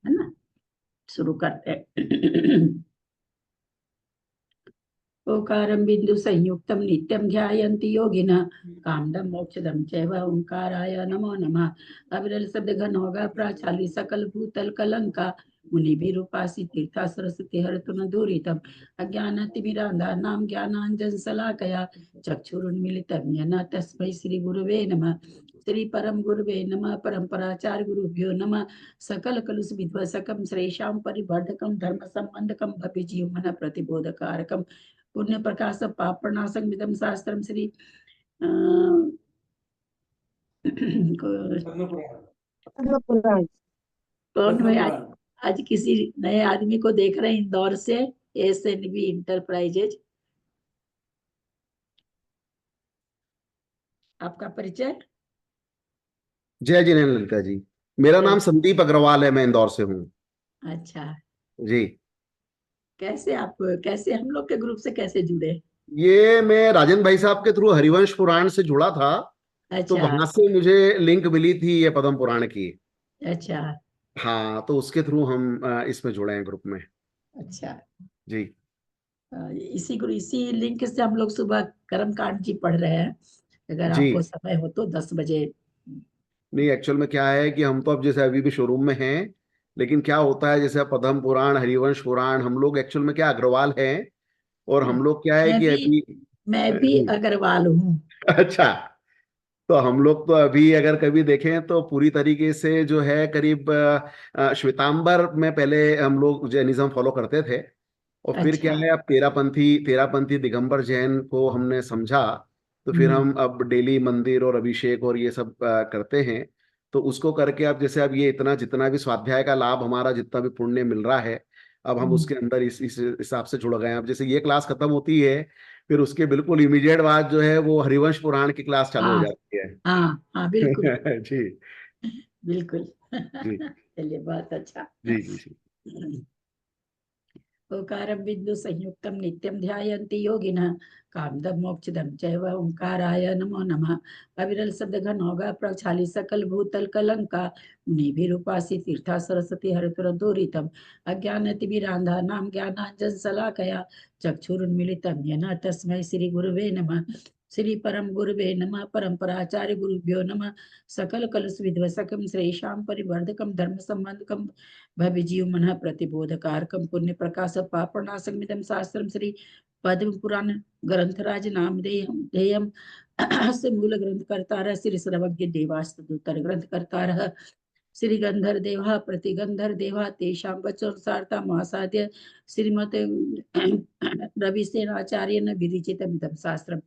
है ना। शुरू करते हैं। ओकारं बिंदु संयुक्तं नित्यं ध्यायन्ति योगिनः कामदं मोक्षदं चैव ओंकाराय नमो नमः। अविरल शब्द घन होगा प्राचाली सकल भूतल कलंका मुनिभिरुपासि तीर्था सरस्वती हरतु न दूरितम् अज्ञानतिमिरान्धानां ज्ञानाञ्जन शलाकया चक्षुरुन्मीलितं येन तस्मै श्री गुरुवे नमः। श्री परम गुरुवे नमः। परंपराचार्य गुरुभ्यो नमः। सकल कलुष विध्वसकम श्रेषां परिवर्धकम धर्म संबंधकम भपि जीवमन प्रतिबोधकारकम पुण्य प्रकाश पाप प्रणाशक मिदम शास्त्रम श्री कौन भाई आज किसी नए आदमी को देख रहे हैं इंदौर से, SNV इंटरप्राइजेज। आपका परिचय? जय जिनेन्द्र ललिता जी। मेरा नाम संदीप अग्रवाल है, मैं इंदौर से हूँ। अच्छा, जी। कैसे हम लोग के ग्रुप से कैसे जुड़े? ये मैं राजेंद्र भाई साहब के थ्रू हरिवंश पुराण से जुड़ा था, तो अच्छा वहां से मुझे लिंक मिली थी ये पद्म पुराण की। अच्छा हाँ, तो उसके थ्रू हम इसमें जुड़े हैं ग्रुप में। अच्छा। जी इसी लिंक से हम लोग सुबह कर्म कांड जी पढ़ रहे हैं। अगर जी। आपको समय हो तो 10 बजे। नहीं, एक्चुअल में क्या है कि हम तो अब जैसे अभी भी शोरूम में हैं, लेकिन क्या होता है जैसे पद्म पुराण हरिवंश पुराण हम लोग एक्चुअल में क्या अग्रवाल हैं, और हाँ, हम लोग क्या है मैं कि भी अभी मैं भी जी। अग्रवाल हूँ। अच्छा, तो हम लोग तो अभी अगर कभी देखें तो पूरी तरीके से जो है करीब श्वेतांबर में पहले हम लोग जैनिज्म फॉलो करते थे, और फिर क्या अच्छा। है अब तेरापंथी दिगंबर जैन को हमने समझा, तो फिर हम्म हम अब डेली मंदिर और अभिषेक और ये सब करते हैं। तो उसको करके अब जैसे अब ये इतना जितना भी स्वाध्याय का लाभ हमारा जितना भी पुण्य मिल रहा है, अब हम हम्म। उसके अंदर इस हिसाब से जुड़ गए हैं। अब जैसे ये क्लास खत्म होती है, फिर उसके बिल्कुल इमीडिएट बाद जो है वो हरिवंश पुराण की क्लास चालू हो हाँ जाती है। हाँ हाँ, बिल्कुल जी बिल्कुल। जी चलिए, बहुत अच्छा। जी जी जी। ओकारं बिंदु संयुक्तं नित्यं ध्यायन्ति योगिनः कामदं मोक्षदं चैव ओंकाराय नमो नमः। अविरल शब्द घन होगा प्रक्षाली सकल भूतल कलंका मुनिभिरुपासि तीर्था सरस्वती हरतुर दूरितम् अज्ञानतिमिरान्धानां ज्ञानाञ्जन शलाकया चक्षुरुन्मीलितं येन तस्मै श्री गुरुवे नमः। श्री परम गुरुवे नमः। परंपराचार्य गुरुभ्यो नमः। सकल कलुष विध्वसकम श्रेषां परिवर्धकम धर्म संबंधकम भविजीव मन प्रतिबोधकारकम पुण्य प्रकाश पापनाशमिदम शास्त्रम श्री पद्म पुराण ग्रंथराज नाम देयम से मूल ग्रंथ करता श्री सर्वज्ञ देवास्तुतर ग्रंथ करता श्री गंधर देवा प्रतिगंधर देवा तेषां वचोनुसारता महासाध्य श्रीमते रविसेनाचार्य न विरिचितमिदं शास्त्रम्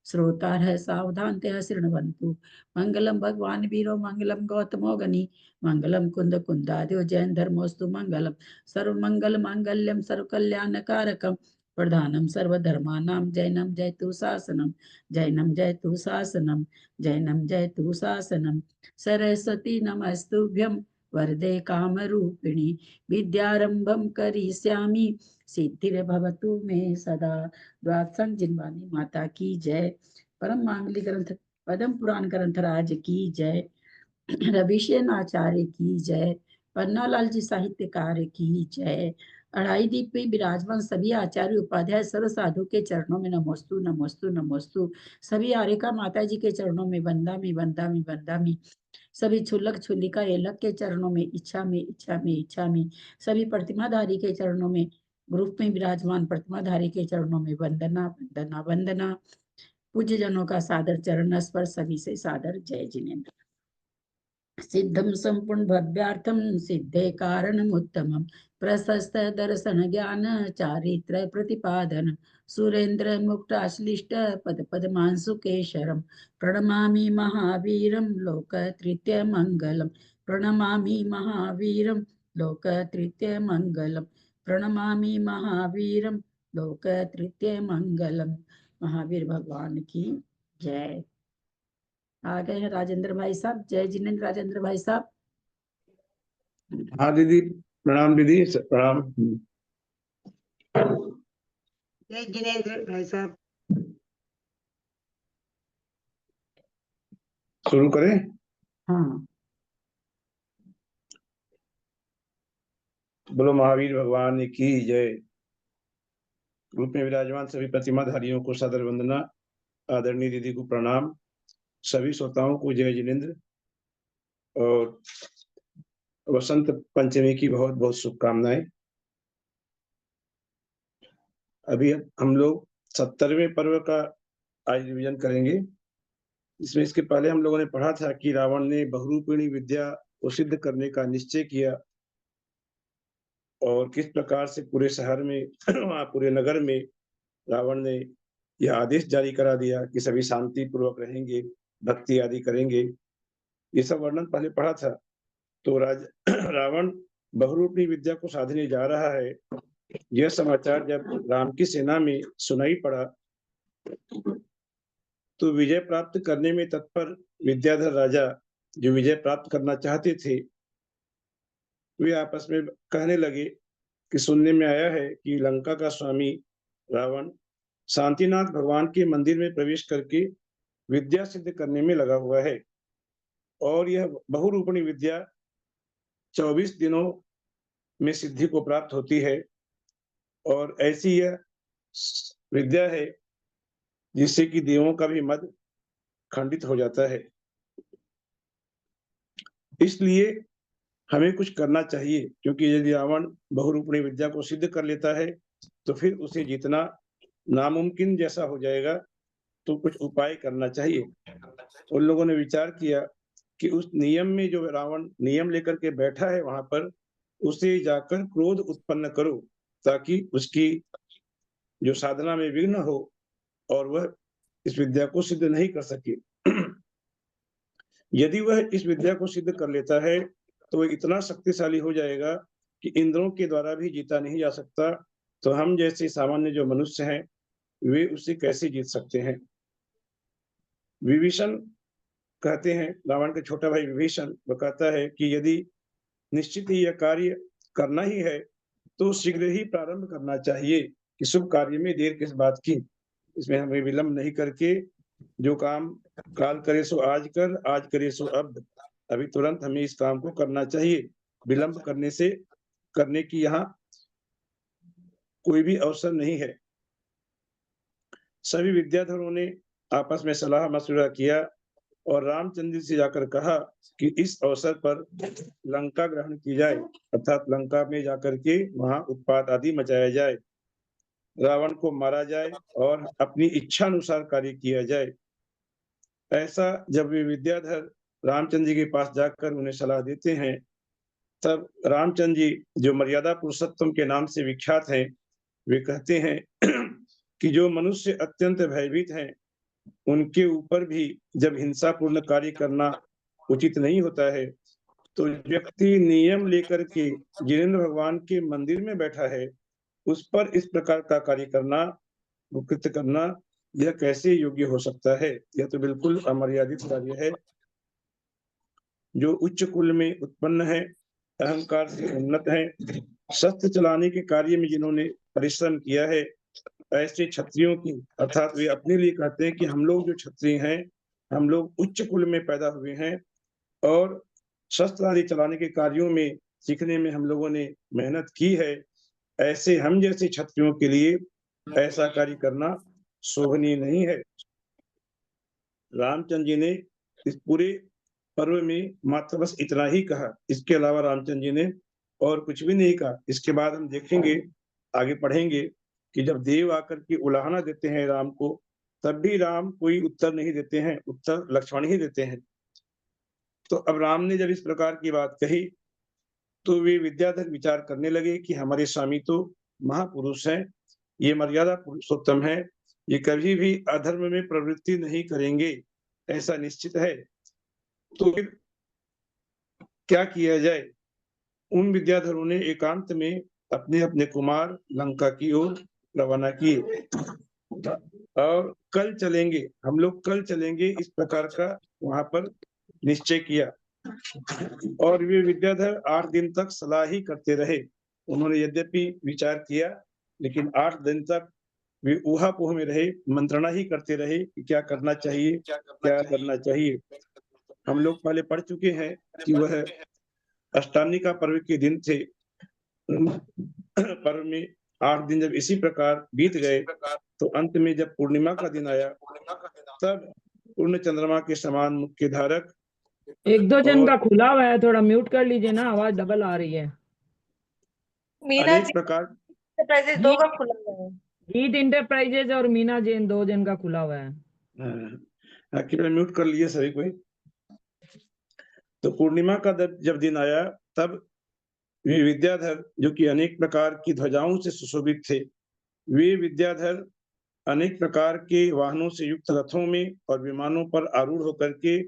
श्रोतारः सावधानतया शृण्वन्तु। मंगलम भगवान वीरो मंगलम गौतमो गनि मंगलम कुंद कुंदाद्यो जैन धर्मोस्तु मंगलम सर्वमंगल मांगल्यम सर्वकल्याणकारकम प्रधानम सर्वधर्मानां जैनम जयतु शासनम जैनम जयतु शासनम जैनम जयतु शासनम सरस्वती नमस्तुभ्यं वरदे कामरूपिणी विद्यारंभम करिष्यामि सिद्धिर्भवतु मे सदा। द्वादशं जिनवानी माता की जय। परम मांगलिक ग्रंथ पद्म पुराण ग्रंथराज की जय। रविशेन आचार्य की जय। पन्नालाल जी साहित्यकार की जय। अढ़ाई दीप पे विराजमान सभी आचार्य उपाध्याय सर्व साधु के चरणों में नमोस्तु नमोस्तु नमोस्तु। सभी आर्यका माता जी के चरणों में वंदामी वंदामी वंदामी। सभी छुल्लक छुल्लिका एलक के चरणों में इच्छा में इच्छा में इच्छा में। सभी प्रतिमाधारी के चरणों में ग्रुप में विराजमान प्रतिमाधारी के चरणों में वंदना वंदना वंदना। पूज्य जनों का सादर चरण स्पर्श सभी से सादर जय जिनेन्द्र। सिद्धम संपूर्ण भव्यार्थम सिद्धे कारणम उत्तमम प्रशस्त दर्शन ज्ञान चारित्र प्रतिपादन सुरेंद्र मुक्ताश्लिष्ट पद पद्मांशुकेशरम प्रणमामि महावीरम लोक तृतीय मंगलम प्रणमामि महावीरम लोक तृतीय मंगलम प्रणमामि महावीरम लोक तृतीय मंगलम। महावीर भगवान की जय। आ गए हैं राजेंद्र भाई साहब। जय जिनेन्द्र राजेंद्र भाई साहब। हाँ दीदी, प्रणाम दीदी, प्रणाम। जय जिनेन्द्र भाई साहब। शुरू करें? हाँ बोलो महावीर भगवान की जय। रूप में विराजमान सभी प्रतिमाधारियों को सादर वंदना, आदरणीय दीदी को प्रणाम, सभी श्रोताओं को जय जिनेन्द्र और वसंत पंचमी की बहुत बहुत शुभकामनाएं। अभी हम लोग 70वें पर्व का आज रिवीजन करेंगे। इसमें इसके पहले हम लोगों ने पढ़ा था कि रावण ने बहुरूपिणी विद्या को सिद्ध करने का निश्चय किया और किस प्रकार से पूरे शहर में वहाँ पूरे नगर में रावण ने यह आदेश जारी करा दिया कि सभी शांति पूर्वक रहेंगे, भक्ति आदि करेंगे। ये सब वर्णन पहले पढ़ा था। तो रावण बहुरूपिणी विद्या को साधने जा रहा है, यह समाचार जब राम की सेना में सुनाई पड़ा तो विजय प्राप्त करने में तत्पर विद्याधर राजा, जो विजय प्राप्त करना चाहते थे, वे आपस में कहने लगे कि सुनने में आया है कि लंका का स्वामी रावण शांतिनाथ भगवान के मंदिर में प्रवेश करके विद्या सिद्ध करने में लगा हुआ है और यह बहुरूपिणी विद्या 24 दिनों में सिद्धि को प्राप्त होती है और ऐसी यह विद्या है जिससे कि देवों का भी मद खंडित हो जाता है। इसलिए हमें कुछ करना चाहिए, क्योंकि यदि रावण बहुरूपिणी विद्या को सिद्ध कर लेता है तो फिर उसे जीतना नामुमकिन जैसा हो जाएगा। तो कुछ उपाय करना चाहिए। उन लोगों ने विचार किया कि उस नियम में जो रावण नियम लेकर के बैठा है वहां पर उसे जाकर क्रोध उत्पन्न करो, ताकि उसकी जो साधना में विघ्न हो और वह इस विद्या को सिद्ध नहीं कर सके। यदि वह इस विद्या को सिद्ध कर लेता है तो वह इतना शक्तिशाली हो जाएगा कि इंद्रों के द्वारा भी जीता नहीं जा सकता। तो हम जैसे सामान्य जो मनुष्य हैं वे उसे कैसे जीत सकते हैं। विभीषण कहते हैं, रावण के छोटा भाई विभीषण, वो कहता है कि यदि निश्चित ही यह कार्य करना ही है तो शीघ्र ही प्रारंभ करना चाहिए, कि शुभ कार्य में देर किस बात की। इसमें हमें विलंब नहीं करके जो काम काल करे सो आज कर, आज करे सो अब, अभी तुरंत हमें इस काम को करना चाहिए। विलंब करने की यहाँ कोई भी अवसर नहीं है। सभी विद्याधरों ने आपस में सलाह मशवरा किया और रामचंद्र से जाकर कहा कि इस अवसर पर लंका ग्रहण की जाए, अर्थात लंका में जाकर के वहां उत्पात आदि मचाया जाए, रावण को मारा जाए और अपनी इच्छा अनुसार कार्य किया जाए। ऐसा जब वे विद्याधर रामचंद्र जी के पास जाकर उन्हें सलाह देते हैं, तब रामचंद्र जी जो मर्यादा पुरुषोत्तम के नाम से विख्यात हैं, वे कहते हैं कि जो मनुष्य अत्यंत भयभीत हैं उनके ऊपर भी जब हिंसापूर्ण कार्य करना उचित नहीं होता है, तो व्यक्ति नियम लेकर के जिनेन्द्र भगवान के मंदिर में बैठा है उस पर इस प्रकार का कार्य करना, कृत्य करना, यह कैसे योग्य हो सकता है। यह तो बिल्कुल अमर्यादित कार्य है। जो उच्च कुल में उत्पन्न है, अहंकार से उन्नत है, शस्त्र चलाने के कार्य में जिन्होंने परिश्रम किया है, ऐसे क्षत्रियों की, अर्थात वे अपने लिए कहते हैं कि हम लोग जो क्षत्रिय हैं, हम लोग उच्च कुल में पैदा हुए हैं और शस्त्र आदि चलाने के कार्यों में सीखने में हम लोगों ने मेहनत की है, ऐसे हम जैसे क्षत्रियों के लिए ऐसा कार्य करना शोभनीय नहीं है। रामचंद्र जी ने इस पूरे पर्व में मात्र बस इतना ही कहा, इसके अलावा रामचंद्र जी ने और कुछ भी नहीं कहा। इसके बाद हम देखेंगे, आगे पढ़ेंगे कि जब देव आकर के उलाहना देते हैं राम को, तब भी राम कोई उत्तर नहीं देते हैं, उत्तर लक्ष्मण ही देते हैं। तो अब राम ने जब इस प्रकार की बात कही तो वे विद्याधर विचार करने लगे कि हमारे स्वामी तो महापुरुष हैं, ये मर्यादा पुरुषोत्तम है, ये कभी भी अधर्म में प्रवृत्ति नहीं करेंगे, ऐसा निश्चित है। तो फिर क्या किया जाए। उन विद्याधरों ने एकांत में अपने अपने कुमार लंका की ओर रवाना किए और कल चलेंगे, हम लोग कल चलेंगे, इस प्रकार का वहां पर निश्चय किया। और वे विद्याधर 8 दिन तक सलाह ही करते रहे। उन्होंने यद्यपि विचार किया, लेकिन 8 दिन तक वे ऊहापोह में रहे, मंत्रणा ही करते रहे कि क्या करना चाहिए, क्या करना चाहिए। हम लोग पहले पढ़ चुके हैं कि वह अष्टामी का पर्व के दिन थे पर्व में 8 दिन जब इसी प्रकार बीत गए, तो अंत में जब पूर्णिमा का दिन आया, तब पूर्ण चंद्रमा के समान मुख्य धारक एक दो जन और का खुला हुआ है, थोड़ा म्यूट कर लीजिए ना, आवाज डबल आ रही है। मीना अनेक प्रकार एंटरप्राइजेज 2 का खुला हुआ है। जीत इंटरप्राइजेज और मीना जैन 2 जन का खुला हुआ है। कृपया म्यूट कर लिए सभी कोई। तो पूर्णिमा का जब दिन आया, तब वे विद्याधर, जो कि अनेक प्रकार की ध्वजाओं से सुशोभित थे, वे विद्याधर अनेक प्रकार के वाहनों से युक्त रथों में और विमानों पर आरूढ़ होकर के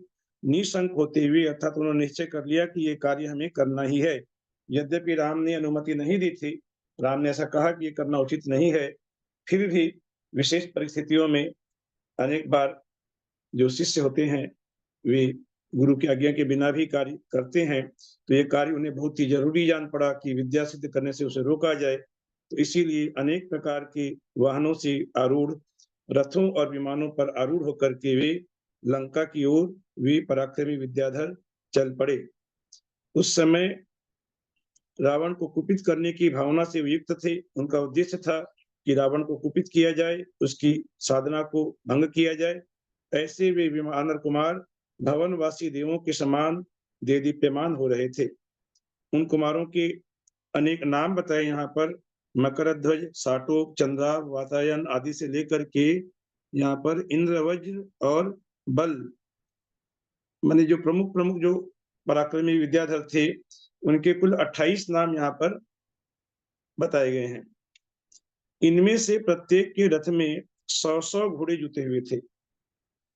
निशंक होते हुए, अर्थात उन्होंने निश्चय कर लिया कि ये कार्य हमें करना ही है। यद्यपि राम ने अनुमति नहीं दी थी, राम ने ऐसा कहा कि ये करना उचित नहीं है, फिर भी विशेष परिस्थितियों में अनेक बार जो शिष्य होते हैं वे गुरु की आज्ञा के बिना भी कार्य करते हैं, तो ये कार्य उन्हें बहुत ही जरूरी जान पड़ा कि विद्या सिद्ध करने से उसे रोका जाए। तो इसीलिए अनेक प्रकार के वाहनों से आरूढ़, रथों और विमानों पर आरूढ़ होकर के वे लंका की ओर वे पराक्रमी विद्याधर चल पड़े। उस समय रावण को कुपित करने की भावना से युक्त थे। उनका उद्देश्य था कि रावण को कुपित किया जाए, उसकी साधना को भंग किया जाए। ऐसे वे वानर कुमार भवनवासी देवों के समान देदीप्यमान हो रहे थे। उन कुमारों के अनेक नाम बताए यहाँ पर, मकरध्वज, साटोक, चंद्रा, वातायन आदि से लेकर के यहाँ पर इंद्रवज्र और बल, माने जो प्रमुख प्रमुख जो पराक्रमी विद्याधर थे, उनके कुल 28 नाम यहाँ पर बताए गए हैं। इनमें से प्रत्येक के रथ में 100 घोड़े जुटे हुए थे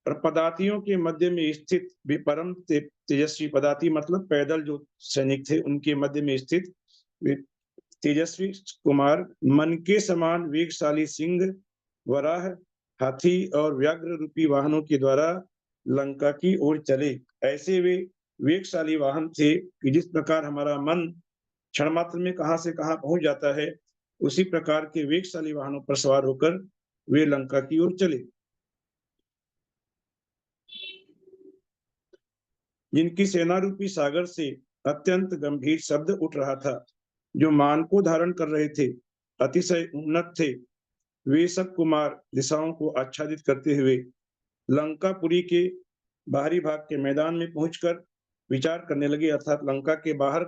और पदातियों के मध्य में स्थित भी परम तेजस्वी, पदाती मतलब पैदल जो सैनिक थे, उनके मध्य में स्थित तेजस्वी कुमार मन के समान वेगशाली सिंह, वराह, हाथी और व्याघ्र रूपी वाहनों के द्वारा लंका की ओर चले। ऐसे वे वेगशाली वाहन थे कि जिस प्रकार हमारा मन क्षण मात्र में कहां से कहां पहुंच जाता है, उसी प्रकार के वेगशाली वाहनों पर सवार होकर वे लंका की ओर चले। जिनकी सेना रूपी सागर से अत्यंत गंभीर शब्द उठ रहा था, जो मान को धारण कर रहे थे, अतिशय उन्नत थे। वे सब कुमार दिशाओं को आच्छादित करते हुए लंकापुरी के बाहरी भाग के मैदान में पहुंचकर विचार करने लगे, अर्थात लंका के बाहर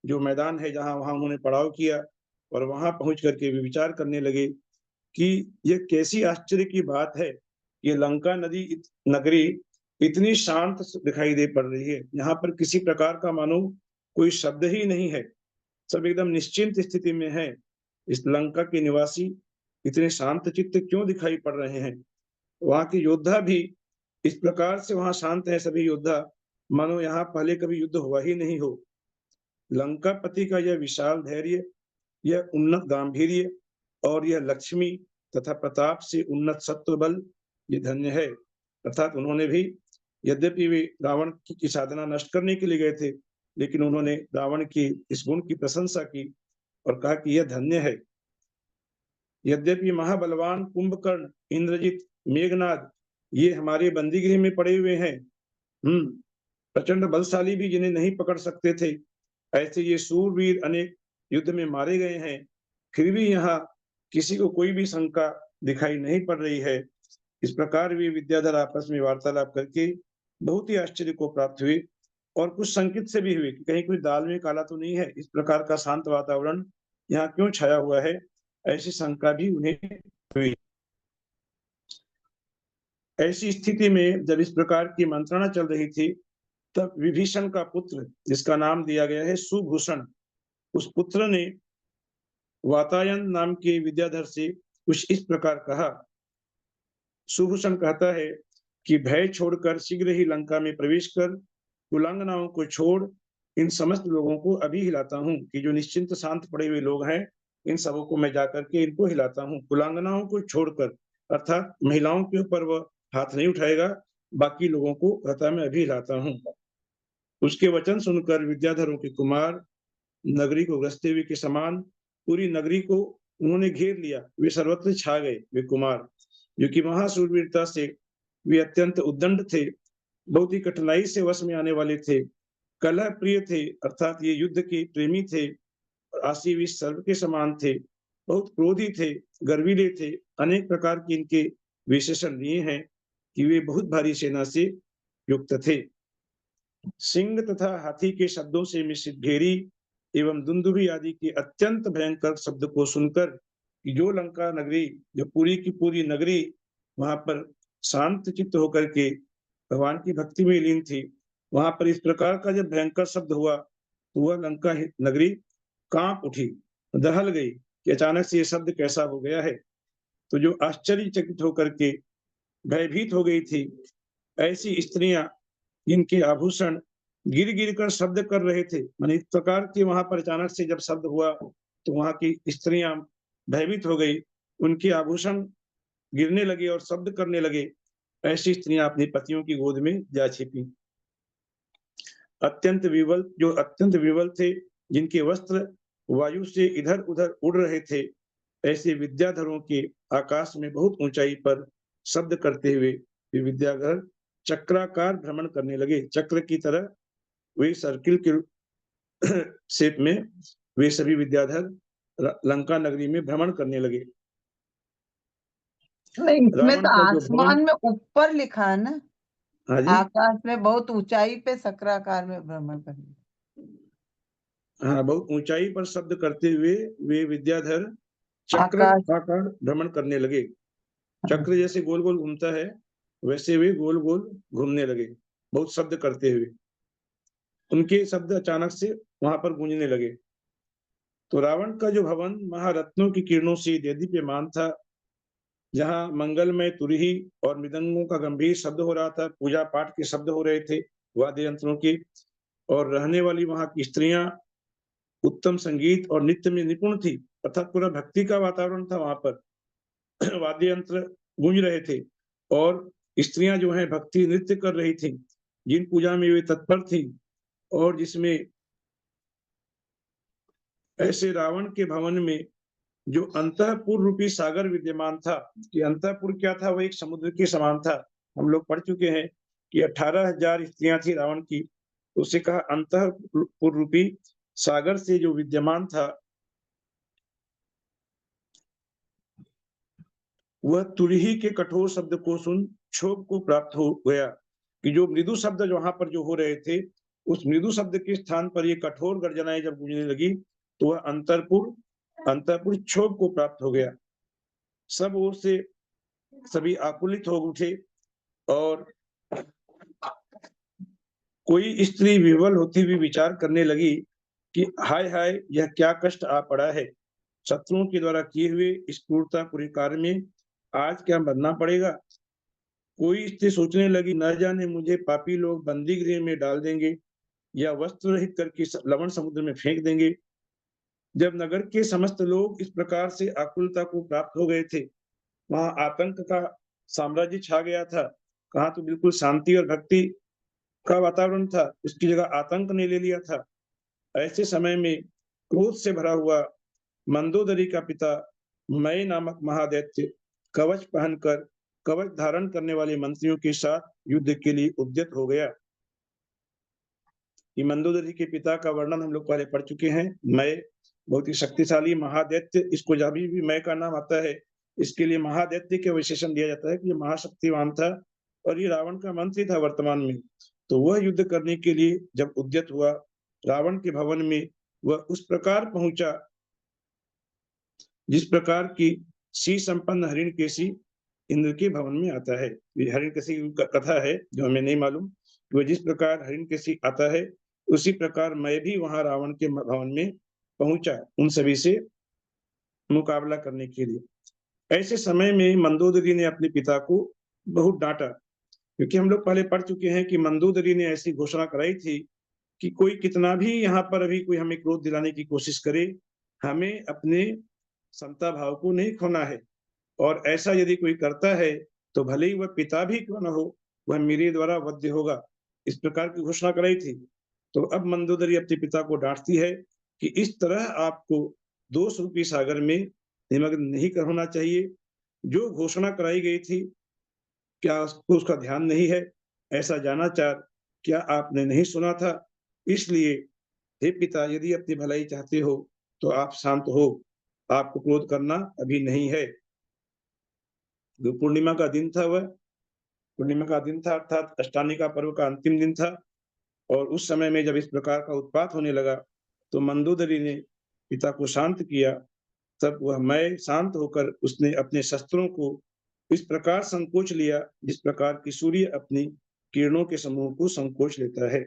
जो मैदान है जहां वहां उन्होंने पड़ाव किया, और वहां पहुंच करके वे विचार करने लगे कि यह कैसी आश्चर्य की बात है, ये लंका नगरी इतनी शांत दिखाई दे पड़ रही है। यहाँ पर किसी प्रकार का मानो कोई शब्द ही नहीं है, सब एकदम निश्चिंत स्थिति में है। इस लंका के निवासी इतने शांत चित्त क्यों दिखाई पड़ रहे हैं? वहां के योद्धा भी इस प्रकार से वहां शांत है, सभी योद्धा, मानो यहाँ पहले कभी युद्ध हुआ ही नहीं हो। लंकापति का यह विशाल धैर्य, यह उन्नत गांधीर्य और यह लक्ष्मी तथा प्रताप से उन्नत सत्व बल, ये धन्य है। अर्थात उन्होंने भी, यद्यपि वे रावण की साधना नष्ट करने के लिए गए थे, लेकिन उन्होंने रावण की इस गुण की प्रशंसा की और कहा कि यह धन्य है। यद्यपि महाबलवान कुंभकर्ण, इंद्रजित, मेघनाद ये हमारे बंदीगृह में पड़े हुए हैं, प्रचंड बलशाली भी जिन्हें नहीं पकड़ सकते थे, ऐसे ये सूरवीर अनेक युद्ध में मारे गए हैं, फिर भी यहाँ किसी को कोई भी शंका दिखाई नहीं पड़ रही है। इस प्रकार वे विद्याधर आपस में वार्तालाप करके बहुत ही आश्चर्य को प्राप्त हुए और कुछ संकित से भी हुए कि कहीं कुछ दाल में काला तो नहीं है, इस प्रकार का शांत वातावरण यहाँ क्यों छाया हुआ है, ऐसी शंका भी उन्हें हुई। ऐसी स्थिति में जब इस प्रकार की मंत्रणा चल रही थी, तब विभीषण का पुत्र, जिसका नाम दिया गया है सुभूषण, उस पुत्र ने वातायन नाम के विद्याधर से कुछ इस प्रकार कहा। सुभूषण कहता है कि भय छोड़कर शीघ्र ही लंका में प्रवेश कर कुलांगनाओं को छोड़ इन समस्त लोगों को अभी हिलाता हूँ, कि जो निश्चिंत शांत पड़े हुए लोग हैं, इन सबों को मैं जाकर के इनको हिलाता हूँ। कुलांगनाओं को छोड़कर, अर्थात महिलाओं के ऊपर वह हाथ नहीं उठाएगा, बाकी लोगों को कहता मैं अभी हिलाता हूँ। उसके वचन सुनकर विद्याधरों के कुमार नगरी को ग्रसते हुए के समान पूरी नगरी को उन्होंने घेर लिया। वे सर्वत्र छा गए। वे कुमार जो कि महाशूरवीरता से वे अत्यंत उद्दंड थे, बहुत ही कठिनाई से वश में आने वाले थे, कलह प्रिय थे, अर्थात ये युद्ध के प्रेमी थे, और आसी हुई सर्प के समान थे, बहुत क्रोधी थे, गर्वीले थे, अनेक प्रकार के इनके विशेषण दिए हैं कि वे बहुत भारी सेना से युक्त थे। सिंह तथा हाथी के शब्दों से मिश्रित घेरी एवं दुंदुभी आदि के अत्यंत भयंकर शब्द को सुनकर कि जो लंका नगरी, जो पूरी की पूरी नगरी वहां पर शांत चित्त होकर के भगवान की भक्ति में लीन थी, वहां पर इस प्रकार का जब भयंकर शब्द हुआ तो वह लंका नगरी कांप उठी, दहल गई कि अचानक से ये शब्द कैसा हो गया है। तो जो आश्चर्यचकित होकर के भयभीत हो गई थी, ऐसी स्त्रियां जिनके आभूषण गिर गिर कर शब्द कर रहे थे, माने इस प्रकार के वहां पर अचानक से जब शब्द हुआ तो वहां की स्त्रियां भयभीत हो गई, उनके आभूषण गिरने लगे और शब्द करने लगे। ऐसी स्त्रियां अपने पतियों की गोद में जा छिपी। जो अत्यंत विवल थे, जिनके वस्त्र वायु से इधर उधर उड़ रहे थे, ऐसे विद्याधरों के आकाश में बहुत ऊंचाई पर शब्द करते हुए वे विद्याधर चक्राकार भ्रमण करने लगे। चक्र की तरह वे सर्किल के शेप में वे सभी विद्याधर लंका नगरी में भ्रमण करने लगे। नहीं, इसमें रावण तो का जो भवन, आसमान में ऊपर लिखा है ना, हाँ जी, आकाश में बहुत ऊंचाई पे चक्राकार में भ्रमण करने। हाँ, बहुत ऊंचाई पर शब्द करते हुए वे विद्याधर चक्र आकाश, आकार भ्रमण करने लगे। चक्र जैसे गोल गोल घूमता है, वैसे वे गोल गोल घूमने लगे, बहुत शब्द करते हुए। उनके शब्द अचानक से वहां पर गूंजने लगे। तो रावण का जो भवन महारत्नों की किरणों से देदीप्यमान था, जहां मंगलमय तुरही और मृदंगों का गंभीर शब्द हो रहा था, पूजा पाठ के शब्द हो रहे थे, वाद्य यंत्रों के, और रहने वाली वहां की स्त्रियां उत्तम संगीत और नृत्य में निपुण थी, अर्थात पूरा भक्ति का वातावरण था वहां पर। वाद्य यंत्र गूंज रहे थे और स्त्रियां जो हैं भक्ति नृत्य कर रही थी, जिन पूजा में वे तत्पर थी, और जिसमें ऐसे रावण के भवन में जो अंतःपुर रूपी सागर विद्यमान था, कि अंतःपुर क्या था, वो एक समुद्र के समान था। हम लोग पढ़ चुके हैं कि 18,000 स्त्रियां थी रावण की, उसे कहा अंतःपुर रूपी सागर से जो विद्यमान था, वह तुरही के कठोर शब्द को सुन क्षोभ को प्राप्त हो गया, कि जो मृदु शब्द वहां पर जो हो रहे थे, उस मृदु शब्द के स्थान पर ये कठोर गर्जनाएं जब गूंजने लगी तो वह अंतःपुर क्षोभ को प्राप्त हो गया। सब ओर से सभी आकुलित हो उठे, और कोई स्त्री विह्वल होती हुई विचार करने लगी कि हाय हाय, यह क्या कष्ट आ पड़ा है। शत्रुओं के द्वारा किए हुए इस क्रूरतापूर्ण कार्य में आज क्या मरना पड़ेगा। कोई स्त्री सोचने लगी, न जाने मुझे पापी लोग बंदी गृह में डाल देंगे या वस्त्र रहित करके लवण समुद्र में फेंक देंगे। जब नगर के समस्त लोग इस प्रकार से आकुलता को प्राप्त हो गए थे, वहां आतंक का साम्राज्य छा गया था। कहाँ तो बिल्कुल शांति और भक्ति का वातावरण था, उसकी जगह आतंक ने ले लिया था। ऐसे समय में क्रोध से भरा हुआ मंदोदरी का पिता मय नामक महादैत्य कवच पहनकर कवच धारण करने वाले मंत्रियों के साथ युद्ध के लिए उद्यत हो गया। ये मंदोदरी के पिता का वर्णन हम लोग पहले पढ़ चुके हैं। मय बहुत ही शक्तिशाली महादैत्य, इसको जब भी मय का नाम आता है, इसके लिए महादैत्य के विशेषण दिया जाता है कि ये महाशक्तिवान था, और ये रावण का मंत्री था वर्तमान में। तो वह युद्ध करने के लिए जब उद्यत हुआ रावण के भवन में, वह उस प्रकार पहुंचा जिस प्रकार की सी संपन्न हरिणकेशी इंद्र के भवन में आता है। हरिणकेशी का कथा है जो हमें नहीं मालूम, वह जिस प्रकार हरिणकेशी आता है उसी प्रकार मैं भी वहां रावण के भवन में पहुंचा उन सभी से मुकाबला करने के लिए। ऐसे समय में मंदोदरी ने अपने पिता को बहुत डांटा, क्योंकि हम लोग पहले पढ़ चुके हैं कि मंदोदरी ने ऐसी घोषणा कराई थी कि कोई कितना भी यहाँ पर अभी कोई हमें क्रोध दिलाने की कोशिश करे, हमें अपने समता भाव को नहीं खोना है, और ऐसा यदि कोई करता है तो भले ही वह पिता भी क्यों न हो, वह मेरे द्वारा वध्य होगा। इस प्रकार की घोषणा कराई थी। तो अब मंदोदरी अपने पिता को डांटती है कि इस तरह आपको दोष रूपी सागर में निमग्न नहीं होना चाहिए। जो घोषणा कराई गई थी, क्या उसका ध्यान नहीं है? ऐसा जानाचार क्या आपने नहीं सुना था? इसलिए हे पिता, यदि अपनी भलाई चाहते हो तो आप शांत हो, आपको क्रोध करना अभी नहीं है। जो पूर्णिमा का दिन था वह पूर्णिमा का दिन था, अर्थात अष्टानी का पर्व का अंतिम दिन था। और उस समय में जब इस प्रकार का उत्पात होने लगा तो मंदोदरी ने पिता को शांत किया। तब वह मैं शांत होकर उसने अपने शस्त्रों को इस प्रकार संकोच लिया जिस प्रकार की सूर्य अपनी किरणों के समूह को संकोच लेता है।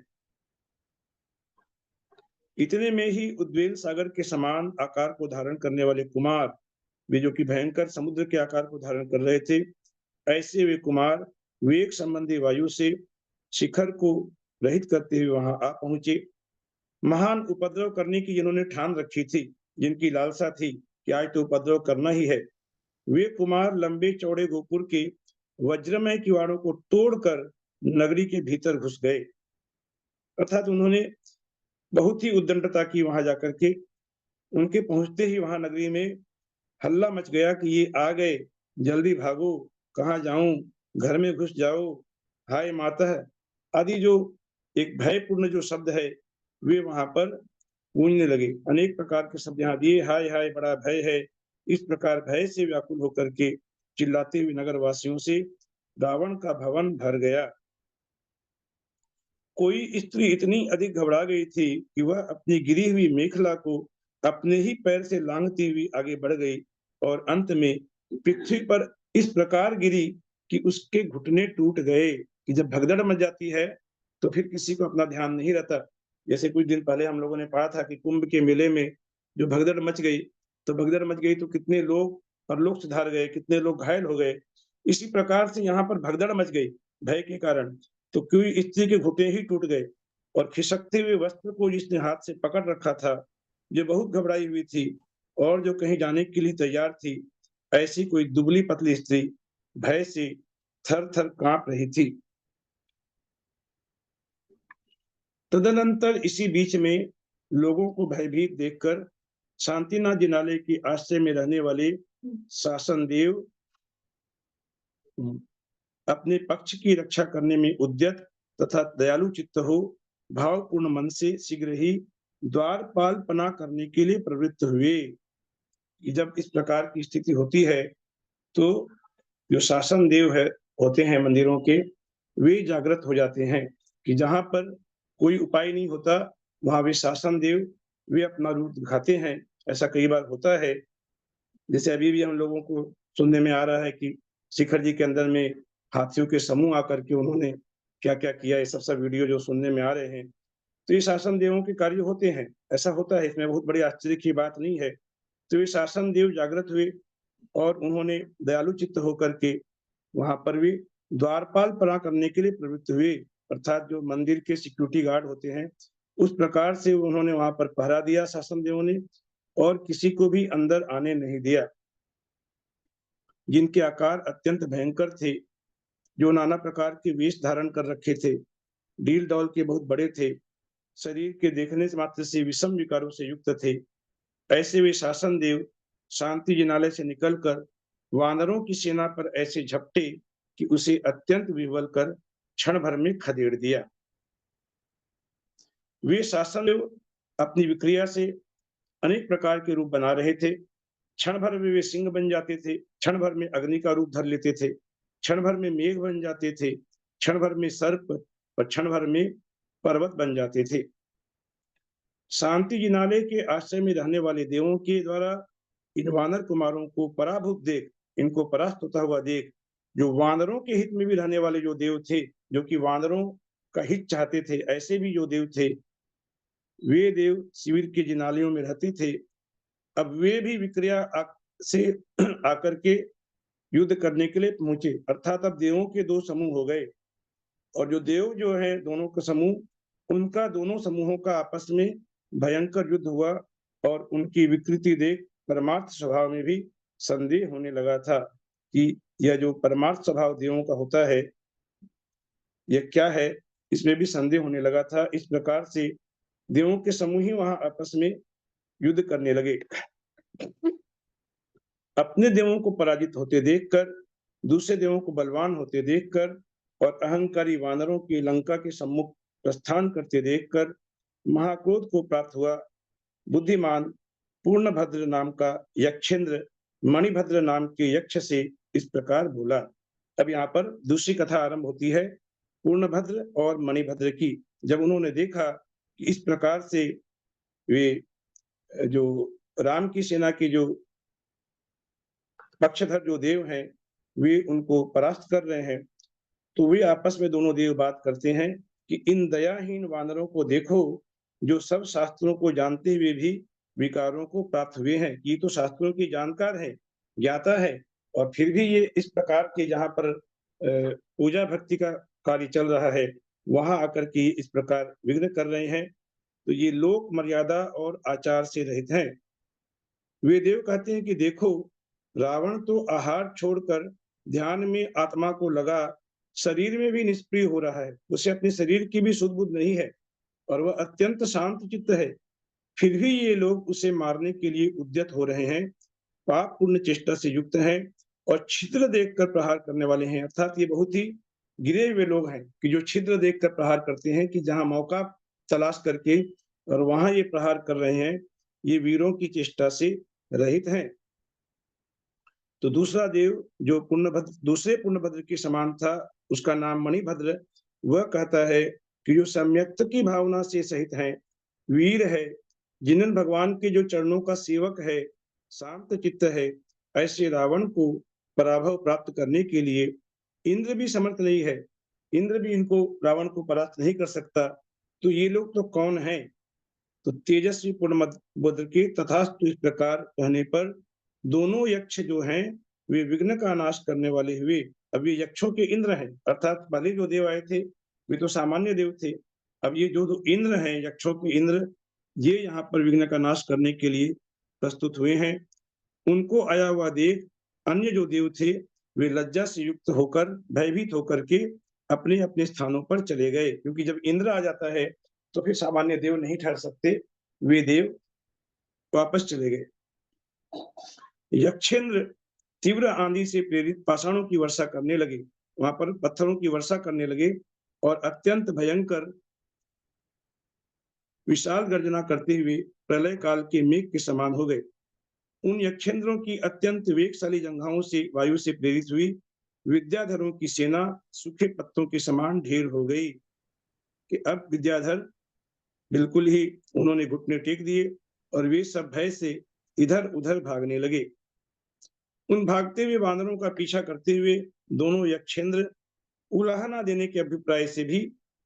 इतने में ही उद्वेल सागर के समान आकार को धारण करने वाले कुमार, वे जो कि भयंकर समुद्र के आकार को धारण कर रहे थे, ऐसे वे कुमार वेग संबंधी वायु से शिखर को रहित करते हुए वहां आ पहुंचे। महान उपद्रव करने की जिन्होंने ठान रखी थी, जिनकी लालसा थी कि आज तो उपद्रव करना ही है, वे कुमार लंबे चौड़े गोपुर के वज्रमय किवाड़ों को तोड़कर नगरी के भीतर घुस गए। अर्थात उन्होंने बहुत ही उद्दंडता की वहां जाकर के। उनके पहुंचते ही वहां नगरी में हल्ला मच गया कि ये आ गए, जल्दी भागो, कहाँ जाऊं, घर में घुस जाओ, हाय माता आदि जो एक भयपूर्ण जो शब्द है वे वहां पर गूंजने लगे। अनेक प्रकार के शब्द यहाँ दिए, हाय हाय बड़ा भय है। इस प्रकार भय से व्याकुल होकर के चिल्लाते हुए नगर वासियों से रावण का भवन भर गया। कोई स्त्री इतनी अधिक घबरा गई थी कि वह अपनी गिरी हुई मेखला को अपने ही पैर से लांघती हुई आगे बढ़ गई और अंत में पृथ्वी पर इस प्रकार गिरी कि उसके घुटने टूट गए। कि जब भगदड़ मच जाती है तो फिर किसी को अपना ध्यान नहीं रहता। जैसे कुछ दिन पहले हम लोगों ने पढ़ा था कि कुंभ के मेले में जो भगदड़ मच गई, तो कितने लोग परलोक सिधार गए, कितने लोग घायल हो गए। इसी प्रकार से यहाँ पर भगदड़ मच गई भय के कारण। तो कोई स्त्री के घुटने ही टूट गए और खिसकते हुए वस्त्र को जिसने हाथ से पकड़ रखा था, जो बहुत घबराई हुई थी और जो कहीं जाने के लिए तैयार थी, ऐसी कोई दुबली पतली स्त्री भय से थर थर कांप रही थी। तदनंतर इसी बीच में लोगों को भयभीत देखकर शांतिनाथ जिनालय के आश्रय में रहने वाले शासन देव अपने पक्ष की रक्षा करने में उद्यत तथा दयालु चित्त हो भावपूर्ण मन से शीघ्र ही द्वारपाल पना करने के लिए प्रवृत्त हुए। जब इस प्रकार की स्थिति होती है तो जो शासन देव है होते हैं मंदिरों के, वे जागृत हो जाते हैं कि जहां पर कोई उपाय नहीं होता वहां वे शासन देव वे अपना रूप दिखाते हैं। ऐसा कई बार होता है। जैसे अभी भी हम लोगों को सुनने में आ रहा है कि शिखर जी के अंदर में हाथियों के समूह आकर के उन्होंने क्या क्या किया, ये सब वीडियो जो सुनने में आ रहे हैं। तो ये शासन देवों के कार्य होते हैं, ऐसा होता है, इसमें बहुत बड़ी आश्चर्य की बात नहीं है। तो ये शासन देव जागृत हुए और उन्होंने दयालु चित्त होकर के वहां पर भी द्वारपाल पना करने के लिए प्रवृत्त हुए। अर्थात जो मंदिर के सिक्योरिटी गार्ड होते हैं उस प्रकार से उन्होंने वहां पर पहरा दिया शासन देवों ने और किसी को भी अंदर आने नहीं दिया। जिनके आकार अत्यंत भयंकर थे, जो नाना प्रकार के वेश धारण कर रखे थे, डील डॉल के बहुत बड़े थे, शरीर के देखने से मात्र से विषम विकारों से युक्त थे, ऐसे वे शासन देव शांति जिनालय से निकलकर वानरों की सेना पर ऐसे झपटे कि उसे अत्यंत विह्वल कर क्षण भर में खदेड़ दिया। वे शासन देव अपनी विक्रिया से अनेक प्रकार के रूप बना रहे थे। क्षण भर में वे सिंह बन जाते थे, क्षण भर में अग्नि का रूप धर लेते थे, क्षण भर में मेघ बन जाते थे, क्षण भर में सर्प और क्षण भर में पर्वत बन जाते थे। शांति जिनालय के आश्रय में रहने वाले देवों के द्वारा इन वानर कुमारों को पराभूत देख, इनको परास्त होता हुआ देख, जो वानरों के हित में भी रहने वाले जो देव थे, जो कि वानरों का हित चाहते थे, ऐसे भी जो देव थे, वे देव शिविर के जिनालयों में रहते थे। अब वे भी विक्रिया से आकर के युद्ध करने के लिए पहुंचे। अर्थात अब देवों के दो समूह हो गए और जो देव जो है दोनों का समूह, उनका दोनों समूहों का आपस में भयंकर युद्ध हुआ और उनकी विकृति देख परमार्थ स्वभाव में भी संदेह होने लगा था कि यह जो परमार्थ स्वभाव देवों का होता है यह क्या है, इसमें भी संदेह होने लगा था। इस प्रकार से देवों के समूह ही वहां आपस में युद्ध करने लगे। अपने देवों को पराजित होते देखकर, दूसरे देवों को बलवान होते देखकर और अहंकारी वानरों की लंका के सम्मुख प्रस्थान करते देखकर महाक्रोध को प्राप्त हुआ बुद्धिमान पूर्णभद्र नाम का यक्षेंद्र मणिभद्र नाम के यक्ष से इस प्रकार बोला। अब यहाँ पर दूसरी कथा आरंभ होती है पूर्णभद्र और मणिभद्र की। जब उन्होंने देखा कि इस प्रकार से वे जो राम की सेना के जो पक्षधर जो देव हैं वे उनको परास्त कर रहे हैं, तो वे आपस में दोनों देव बात करते हैं कि इन दयाहीन वानरों को देखो, जो सब शास्त्रों को जानते हुए भी विकारों को प्राप्त हुए हैं। ये तो शास्त्रों की जानकार है, ज्ञाता है, और फिर भी ये इस प्रकार के जहाँ पर पूजा भक्ति का कार्य चल रहा है वहां आकर के इस प्रकार विघ्न कर रहे हैं। तो ये लोक मर्यादा और आचार से रहित हैं। वे देव कहते हैं कि देखो, रावण तो आहार छोड़कर ध्यान में आत्मा को लगा, शरीर में भी निष्क्रिय हो रहा है, उसे अपने शरीर की भी सुध बुध नहीं है, और वह अत्यंत शांत चित्त है। फिर भी ये लोग उसे मारने के लिए उद्यत हो रहे हैं, पाप पुण्य चेष्टा से युक्त हैं और छिद्र देखकर प्रहार करने वाले हैं। अर्थात ये बहुत ही गिरे हुए लोग हैं कि जो छिद्र देखकर प्रहार करते हैं, कि जहां मौका तलाश करके और वहां ये प्रहार कर रहे हैं, ये वीरों की चेष्टा से रहित हैं। तो दूसरा देव जो दूसरे पूर्णभद्र के समान था, उसका नाम मणिभद्र, वह कहता है कि जो सम्यक्त की भावना से सहित हैं, वीर है, जिन्हें भगवान के जो चरणों का सेवक है, शांत चित्त है, ऐसे रावण को पराभव प्राप्त करने के लिए इंद्र भी समर्थ नहीं है। इंद्र भी इनको रावण को परास्त नहीं कर सकता। तो ये लोग तो कौन हैं? तो तेजस्वी पूर्णभद्र के तथास्तु इस प्रकार कहने पर दोनों यक्ष जो हैं वे विघ्न का नाश करने वाले हुए। अब ये यक्षों के इंद्र हैं, अर्थात पहले जो देव आए थे वे तो सामान्य देव थे। अब ये जो इंद्र हैं, यक्षों के इंद्र, ये यहाँ पर विघ्न का नाश करने के लिए प्रस्तुत हुए हैं। उनको आया हुआ देख अन्य जो देव थे वे लज्जा से युक्त होकर, भयभीत होकर के अपने अपने स्थानों पर चले गए, क्योंकि जब इंद्र आ जाता है तो फिर सामान्य देव नहीं ठहर सकते। वे देव वापस चले गए। यक्षेंद्र तीव्र आंधी से प्रेरित पाषाणों की वर्षा करने लगे, वहां पर पत्थरों की वर्षा करने लगे और अत्यंत भयंकर विशाल गर्जना करते हुए प्रलय काल के मेघ के समान हो गए। उन यक्षेंद्रों की अत्यंत वेगशाली जंघाओं से वायु से प्रेरित हुई विद्याधरों की सेना सूखे पत्तों के समान ढेर हो गई। कि अब विद्याधर बिल्कुल ही उन्होंने घुटने टेक दिए और वे सब भय से इधर उधर भागने लगे। उन भागते हुए वानरों का पीछा करते हुए दोनों यक्षेंद्र उलाहना देने के अभिप्राय से भी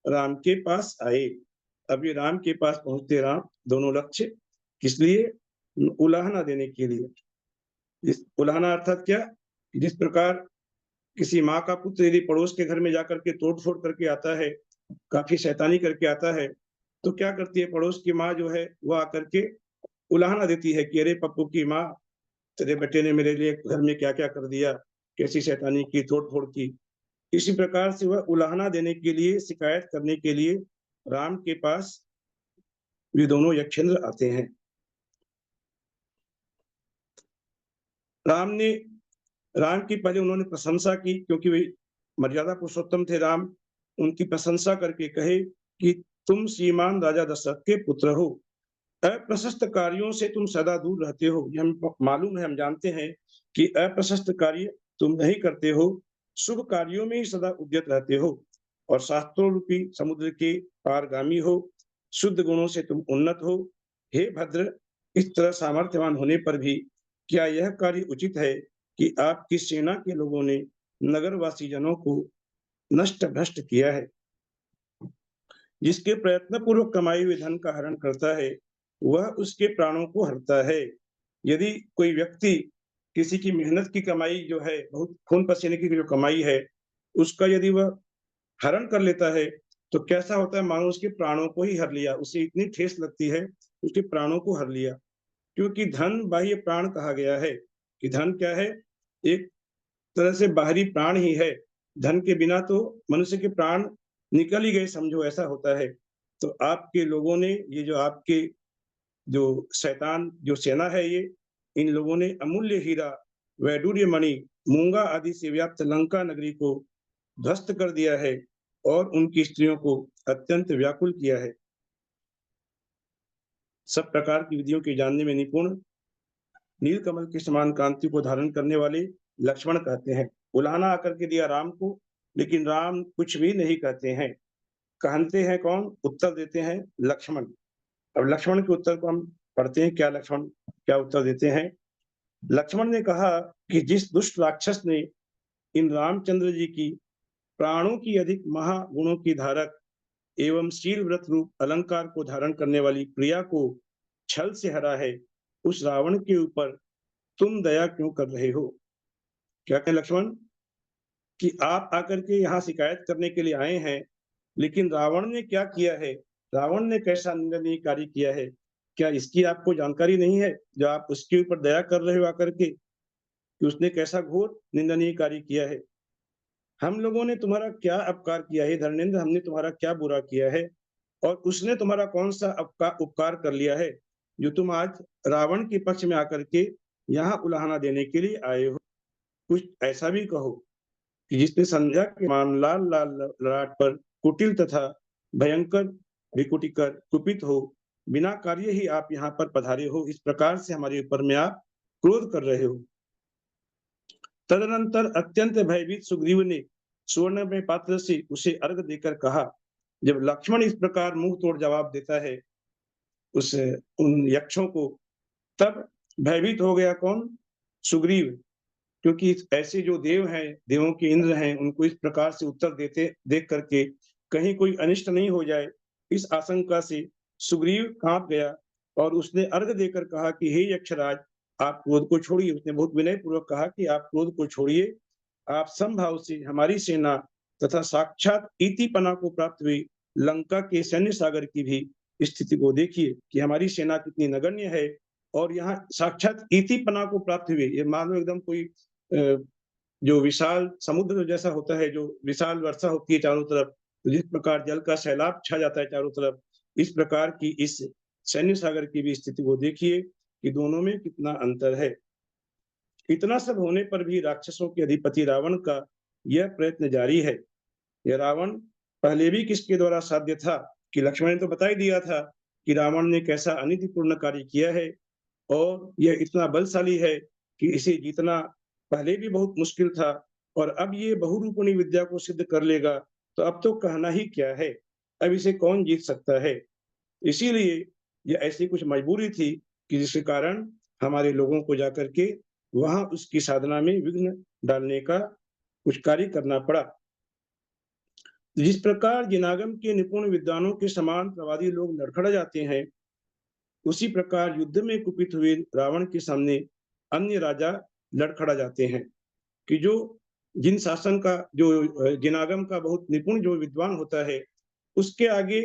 राम के पास आए। अब ये राम के पास पहुंचते राम दोनों लक्ष्य किस लिए? उलाहना देने के लिए। इस उलाहना अर्थात क्या? जिस प्रकार किसी माँ का पुत्र यदि पड़ोस के घर में जाकर के तोड़ फोड़ करके आता है, काफी शैतानी करके आता है, तो क्या करती है पड़ोस की माँ जो है वो आकर के उलाहना देती है कि अरे पप्पू की माँ, तेरे बेटे ने मेरे लिए घर में क्या क्या कर दिया, कैसी शैतानी की, तोड़ फोड़ की। इसी प्रकार से वह उलाहना देने के लिए, शिकायत करने के लिए राम के पास वे दोनों यक्षेंद्र आते हैं। राम की पहले उन्होंने प्रशंसा की, क्योंकि वे मर्यादा पुरुषोत्तम थे राम। उनकी प्रशंसा करके कहे कि तुम श्रीमान राजा दशरथ के पुत्र हो, अप्रशस्त कार्यों से तुम सदा दूर रहते हो। ये हम मालूम है, हम जानते हैं कि अप्रशस्त कार्य तुम नहीं करते हो, शुभ कार्यों में ही सदा उद्यत रहते हो और शास्त्रों रूपी समुद्र के पारगामी हो, शुद्ध गुणों से तुम उन्नत हो। हे भद्र, इस तरह सामर्थ्यवान होने पर भी क्या यह कार्य उचित है कि आपकी सेना के लोगों ने नगरवासी जनों को नष्ट भ्रष्ट किया है? जिसके प्रयत्न पूर्वक कमाई हुए धन का हरण करता है वह उसके प्राणों को हरता है। यदि कोई व्यक्ति किसी की मेहनत की कमाई जो है, बहुत खून पसीने की जो कमाई है, उसका यदि वह हरण कर लेता है तो कैसा होता है? मानो उसके प्राणों को ही हर लिया। उसे इतनी ठेस लगती है, उसके प्राणों को हर लिया। क्योंकि धन बाह्य प्राण कहा गया है कि धन क्या है? एक तरह से बाहरी प्राण ही है। धन के बिना तो मनुष्य के प्राण निकल ही गए, समझो, ऐसा होता है। तो आपके लोगों ने, ये जो आपके जो शैतान जो सेना है, ये इन लोगों ने अमूल्य हीरा, वैडूर्य मणि, मूंगा आदि से व्याप्त लंका नगरी को ध्वस्त कर दिया है और उनकी स्त्रियों को अत्यंत व्याकुल किया है। सब प्रकार की विधियों के जानने में निपुण, नीलकमल के समान कांति को धारण करने वाले लक्ष्मण कहते हैं। उलाहना आकर के दिया राम को, लेकिन राम कुछ भी नहीं कहते हैं। कहते हैं कौन? उत्तर देते हैं लक्ष्मण। अब लक्ष्मण के उत्तर को हम पढ़ते हैं, क्या लक्ष्मण क्या उत्तर देते हैं। लक्ष्मण ने कहा कि जिस दुष्ट राक्षस ने इन रामचंद्र जी की प्राणों की अधिक महागुणों की धारक एवं शील व्रत रूप अलंकार को धारण करने वाली प्रिया को छल से हरा है, उस रावण के ऊपर तुम दया क्यों कर रहे हो? क्या कहें लक्ष्मण कि आप आकर के यहाँ शिकायत करने के लिए आए हैं, लेकिन रावण ने क्या किया है, रावण ने कैसा निंदनीय कार्य किया है, क्या इसकी आपको जानकारी नहीं है जो आप उसके ऊपर दया कर रहे हो आकर के, कि उसने कैसा घोर निंदनीय कार्य किया है? हम लोगों ने तुम्हारा क्या अपकार किया है धर्मेंद्र, हमने तुम्हारा क्या बुरा किया है, और उसने तुम्हारा कौन सा उपकार कर लिया है जो तुम आज रावण के पक्ष में आकर के यहाँ उलाहना देने के लिए आए हो? कुछ ऐसा भी कहो कि जिसने संध्या के मान लाल लाल ललाट पर कुटिल तथा भयंकर विकुटी कर कुपित हो, बिना कार्य ही आप यहाँ पर पधारे हो, इस प्रकार से हमारे ऊपर में आप क्रोध कर रहे हो। तदनंतर अत्यंत भयभीत सुग्रीव ने स्वर्ण में पात्र से उसे अर्घ देकर कहा। जब लक्ष्मण इस प्रकार मुंह तोड़ जवाब देता है उन यक्षों को, तब भयभीत हो गया कौन? सुग्रीव, क्योंकि ऐसे जो देव हैं, देवों के इंद्र हैं, उनको इस प्रकार से उत्तर देते देख करके कहीं कोई अनिष्ट नहीं हो जाए, इस आशंका से सुग्रीव कांप गया और उसने अर्घ देकर कहा कि हे यक्षराज, आप क्रोध को छोड़िए। उसने बहुत विनय पूर्वक कहा कि आप क्रोध को छोड़िए, आप समभाव से हमारी सेना तथा साक्षात इतिपना को प्राप्त हुई लंका के सैन्य सागर की भी स्थिति को देखिए कि हमारी सेना कितनी नगण्य है, और यहाँ साक्षात इतिपना को प्राप्त हुए, ये मान लो एकदम कोई जो विशाल समुद्र जैसा होता है, जो विशाल वर्षा होती है चारों तरफ, तो जिस प्रकार जल का सैलाब छा जाता है चारों तरफ, इस प्रकार की इस सैन्य सागर की भी स्थिति को देखिए कि दोनों में कितना अंतर है। इतना सब होने पर भी राक्षसों के अधिपति रावण का यह प्रयत्न जारी है। यह रावण पहले भी किसके द्वारा साध्य था कि लक्ष्मण ने तो बता ही दिया था कि रावण ने कैसा अनीतिपूर्ण कार्य किया है, और यह इतना बलशाली है कि इसे जीतना पहले भी बहुत मुश्किल था, और अब ये बहुरूपणी विद्या को सिद्ध कर लेगा तो अब तो कहना ही क्या है, अब इसे कौन जीत सकता है। इसीलिए यह ऐसी कुछ मजबूरी थी कि जिसके कारण हमारे लोगों को जाकर के वहां उसकी साधना में विघ्न डालने का कुछ कार्य करना पड़ा। जिस प्रकार जिनागम के निपुण विद्वानों के समान प्रवादी लोग लड़खड़ा जाते हैं, उसी प्रकार युद्ध में कुपित हुए रावण के सामने अन्य राजा लड़खड़ा जाते हैं कि जो जिन शासन का जो जिनागम का बहुत निपुण जो विद्वान होता है, उसके आगे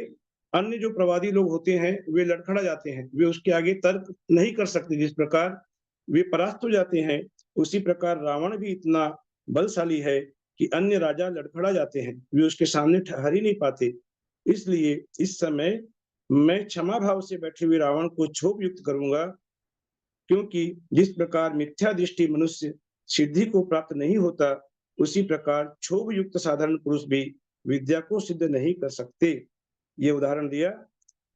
अन्य जो प्रवादी लोग होते हैं वे लड़खड़ा जाते हैं, वे उसके आगे तर्क नहीं कर सकते। जिस प्रकार वे परास्त हो जाते हैं, उसी प्रकार रावण भी इतना बलशाली है कि अन्य राजा लड़खड़ा जाते हैं, वे उसके सामने ठहर ही नहीं पाते। इसलिए इस समय मैं क्षमा भाव से बैठे हुए रावण को क्षोभ युक्त करूंगा, क्योंकि जिस प्रकार मिथ्या दृष्टि मनुष्य सिद्धि को प्राप्त नहीं होता, उसी प्रकार क्षोभ युक्त साधारण पुरुष भी विद्या को सिद्ध नहीं कर सकते। ये उदाहरण दिया,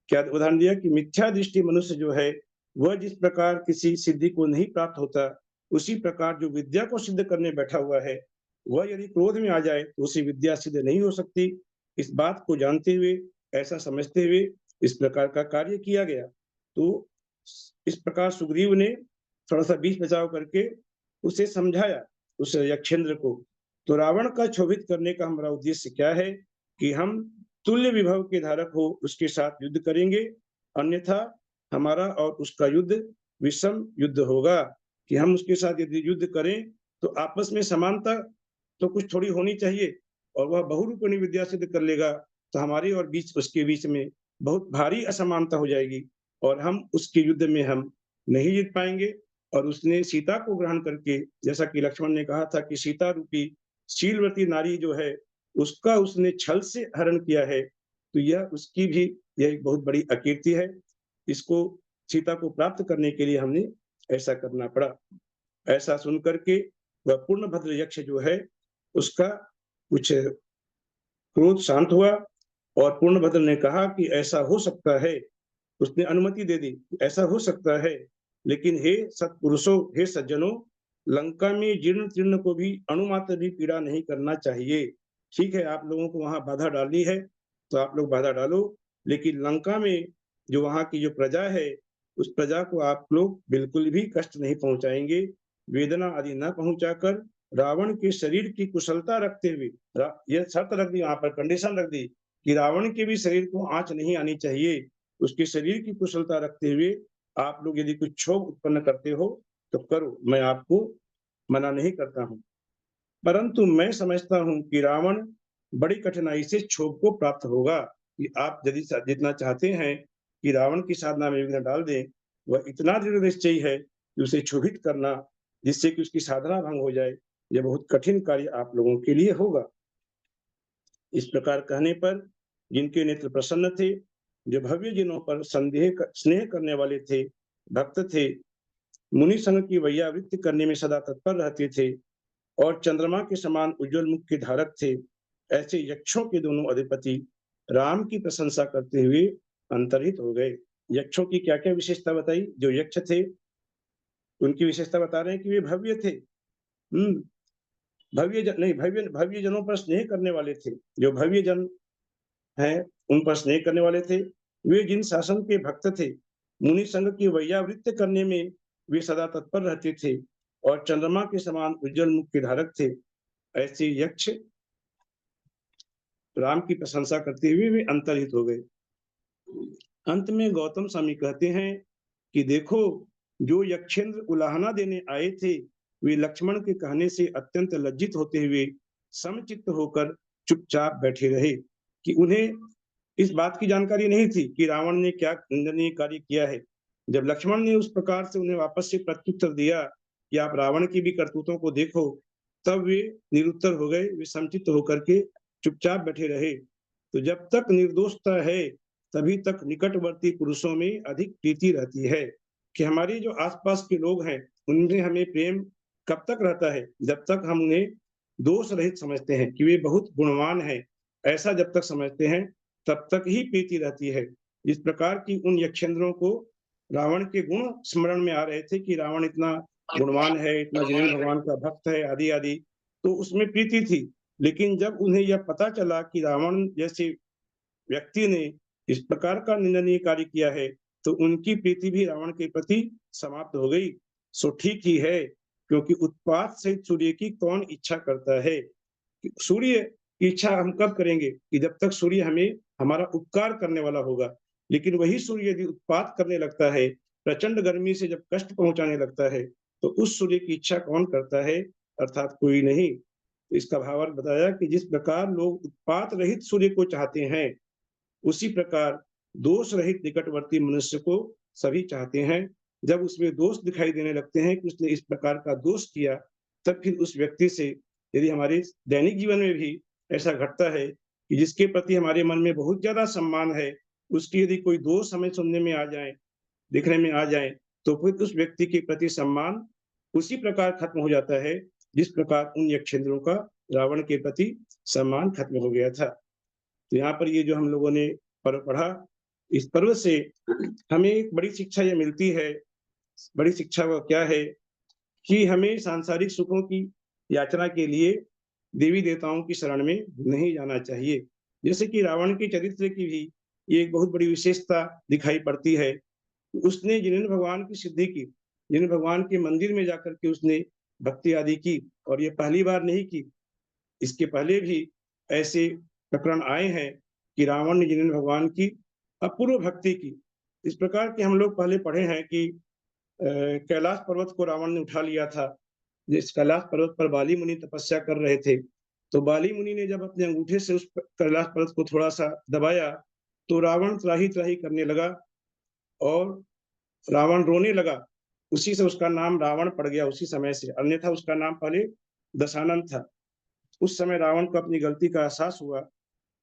क्या उदाहरण दिया कि मिथ्या दृष्टि मनुष्य जो है वह जिस प्रकार किसी सिद्धि को नहीं प्राप्त होता, उसी प्रकार जो विद्या को सिद्ध करने बैठा हुआ है वह यदि क्रोध में आ जाए तो उसे विद्या सिद्ध नहीं हो सकती। इस बात को जानते हुए, ऐसा समझते हुए इस प्रकार का कार्य किया गया। तो इस प्रकार सुग्रीव ने थोड़ा सा बीच बचाव करके उसे समझाया, उस यक्षेंद्र को। तो रावण का क्षोभित करने का हमारा उद्देश्य क्या है कि हम तुल्य विभव के धारक हो उसके साथ युद्ध करेंगे, अन्यथा हमारा और उसका युद्ध विषम युद्ध होगा। कि हम उसके साथ यदि युद्ध करें तो आपस में समानता तो कुछ थोड़ी होनी चाहिए, और वह बहुरूपणी विद्या सिद्ध कर लेगा तो हमारे और बीच उसके बीच में बहुत भारी असमानता हो जाएगी, और हम उसके युद्ध में हम नहीं जीत पाएंगे। और उसने सीता को ग्रहण करके, जैसा कि लक्ष्मण ने कहा था कि सीता रूपी शीलवती नारी जो है उसका उसने छल से हरण किया है, तो यह उसकी भी यह एक बहुत बड़ी अकीर्ति है। इसको सीता को प्राप्त करने के लिए हमने ऐसा करना पड़ा। ऐसा सुन करके वह पूर्णभद्र यक्ष जो है उसका कुछ क्रोध शांत हुआ, और पूर्णभद्र ने कहा कि ऐसा हो सकता है उसने अनुमति दे दी, ऐसा हो सकता है। लेकिन हे सत्पुरुषों, हे सज्जनों, लंका में जीर्ण तीर्ण को भी अणुमात्र भी पीड़ा नहीं करना चाहिए। ठीक है, आप लोगों को वहां बाधा डालनी है तो आप लोग बाधा डालो, लेकिन लंका में जो वहां की जो प्रजा है, उस प्रजा को आप लोग बिल्कुल भी कष्ट नहीं पहुंचाएंगे, वेदना आदि न पहुंचाकर रावण के शरीर की कुशलता रखते हुए, यह शर्त रख दी, वहां पर कंडीशन रख दी कि रावण के भी शरीर को आंच नहीं आनी चाहिए। उसके शरीर की कुशलता रखते हुए आप लोग यदि कुछ क्षोभ उत्पन्न करते हो तो करो, मैं आपको मना नहीं करता हूं। परंतु मैं समझता हूं कि रावण बड़ी कठिनाई से क्षोभ को प्राप्त होगा, कि आप यदि जितना चाहते हैं कि रावण की साधना में विघ्न डाल दें, वह इतना दृढ़ निश्चयी है कि उसे क्षोभित करना जिससे कि उसकी साधना भंग हो जाए, यह बहुत कठिन कार्य आप लोगों के लिए होगा। इस प्रकार कहने पर जिनके नेत्र प्रसन्न थे, जो भव्य जिनों पर स्नेह करने वाले थे, भक्त थे, मुनि संग की वैयावृत्ति करने में सदा तत्पर रहते थे और चंद्रमा के समान उज्जवल मुख के धारक थे, ऐसे यक्षों के दोनों अधिपति राम की प्रशंसा करते हुए अंतर्हित हो गए। यक्षों की क्या क्या विशेषता बताई? जो यक्ष थे उनकी विशेषता बता रहे हैं कि वे भव्य थे। भव्य जनों पर स्नेह करने वाले थे। जो भव्य जन हैं उन पर स्नेह करने वाले थे। वे जिन शासन के भक्त थे, मुनि संग की वैयावृत्ति करने में वे सदा तत्पर रहते थे और चंद्रमा के समान उज्जवल मुख के धारक थे, ऐसे यक्ष राम की प्रशंसा करते हुए वे अंतर्हित हो गए। अंत में गौतम स्वामी कहते हैं कि देखो, जो यक्षेंद्र उलाहना देने आए थे, वे लक्ष्मण के कहने से अत्यंत लज्जित होते हुए समचित्त होकर चुपचाप बैठे रहे, कि उन्हें इस बात की जानकारी नहीं थी कि रावण ने क्या निंदनीय कार्य किया है। जब लक्ष्मण ने उस प्रकार से उन्हें वापस से प्रत्युत्तर दिया कि आप रावण की भी करतूतों को देखो, तब वे निरुत्तर हो गए, वे समचित्त होकर के चुपचाप बैठे रहे। तो जब तक निर्दोषता है, तभी तक निकटवर्ती पुरुषों में अधिक प्रीति रहती है, कि हमारे जो आसपास के लोग हैं उनमें हमें प्रेम कब तक रहता है? जब तक हम उन्हें दोष रहित समझते हैं कि वे बहुत गुणवान हैं, ऐसा जब तक समझते हैं तब तक ही प्रीति रहती है। जिस प्रकार की उन यक्षेंद्रों को रावण के गुण स्मरण में आ रहे थे कि रावण इतना गुणवान है, इतना जिनेंद्र भगवान का भक्त है, आदि आदि, तो उसमें प्रीति थी। लेकिन जब उन्हें यह पता चला कि रावण जैसे व्यक्ति ने इस प्रकार का निंदनीय कार्य किया है, तो उनकी प्रीति भी रावण के प्रति समाप्त हो गई। सो ठीक ही है, क्योंकि उत्पात सहित सूर्य की कौन इच्छा करता है? सूर्य की इच्छा हम कब करेंगे? कि जब तक सूर्य हमें हमारा उपकार करने वाला होगा। लेकिन वही सूर्य यदि उत्पात करने लगता है, प्रचंड गर्मी से जब कष्ट पहुंचाने लगता है, तो उस सूर्य की इच्छा कौन करता है? अर्थात कोई नहीं। इसका भावार्थ बताया कि जिस प्रकार लोग उत्पात रहित सूर्य को चाहते हैं, उसी प्रकार दोष रहित निकटवर्ती मनुष्य को सभी चाहते हैं। जब उसमें दोष दिखाई देने लगते हैं कि उसने इस प्रकार का दोष किया, तब फिर उस व्यक्ति से, यदि हमारे दैनिक जीवन में भी ऐसा घटता है कि जिसके प्रति हमारे मन में बहुत ज्यादा सम्मान है, उसकी यदि कोई दोष हमें सुनने में आ जाए, दिखने में आ जाए, तो फिर उस व्यक्ति के प्रति सम्मान उसी प्रकार खत्म हो जाता है जिस प्रकार उन यक्षेंद्रों का रावण के प्रति सम्मान खत्म हो गया था। तो यहाँ पर ये जो हम लोगों ने पर्व पढ़ा, इस पर्व से हमें एक बड़ी शिक्षा ये मिलती है। बड़ी शिक्षा वो क्या है कि हमें सांसारिक सुखों की याचना के लिए देवी देवताओं की शरण में नहीं जाना चाहिए। जैसे कि रावण के चरित्र की भी ये एक बहुत बड़ी विशेषता दिखाई पड़ती है। उसने जिनेंद्र भगवान की सिद्धि की, जिनेंद्र भगवान के मंदिर में जाकर के उसने भक्ति आदि की, और ये पहली बार नहीं की, इसके पहले भी ऐसे प्रकरण आए हैं कि रावण ने जिनेंद्र भगवान की अपूर्व भक्ति की। इस प्रकार के हम लोग पहले पढ़े हैं कि कैलाश पर्वत को रावण ने उठा लिया था। जिस कैलाश पर्वत पर बाली मुनि तपस्या कर रहे थे, तो बाली मुनि ने जब अपने अंगूठे से उस कैलाश पर्वत को थोड़ा सा दबाया, तो रावण त्राही त्राही करने लगा और रावण रोने लगा। उसी से उसका नाम रावण पड़ गया उसी समय से, अन्यथा उसका नाम पहले दशानन था। उस समय रावण को अपनी गलती का एहसास हुआ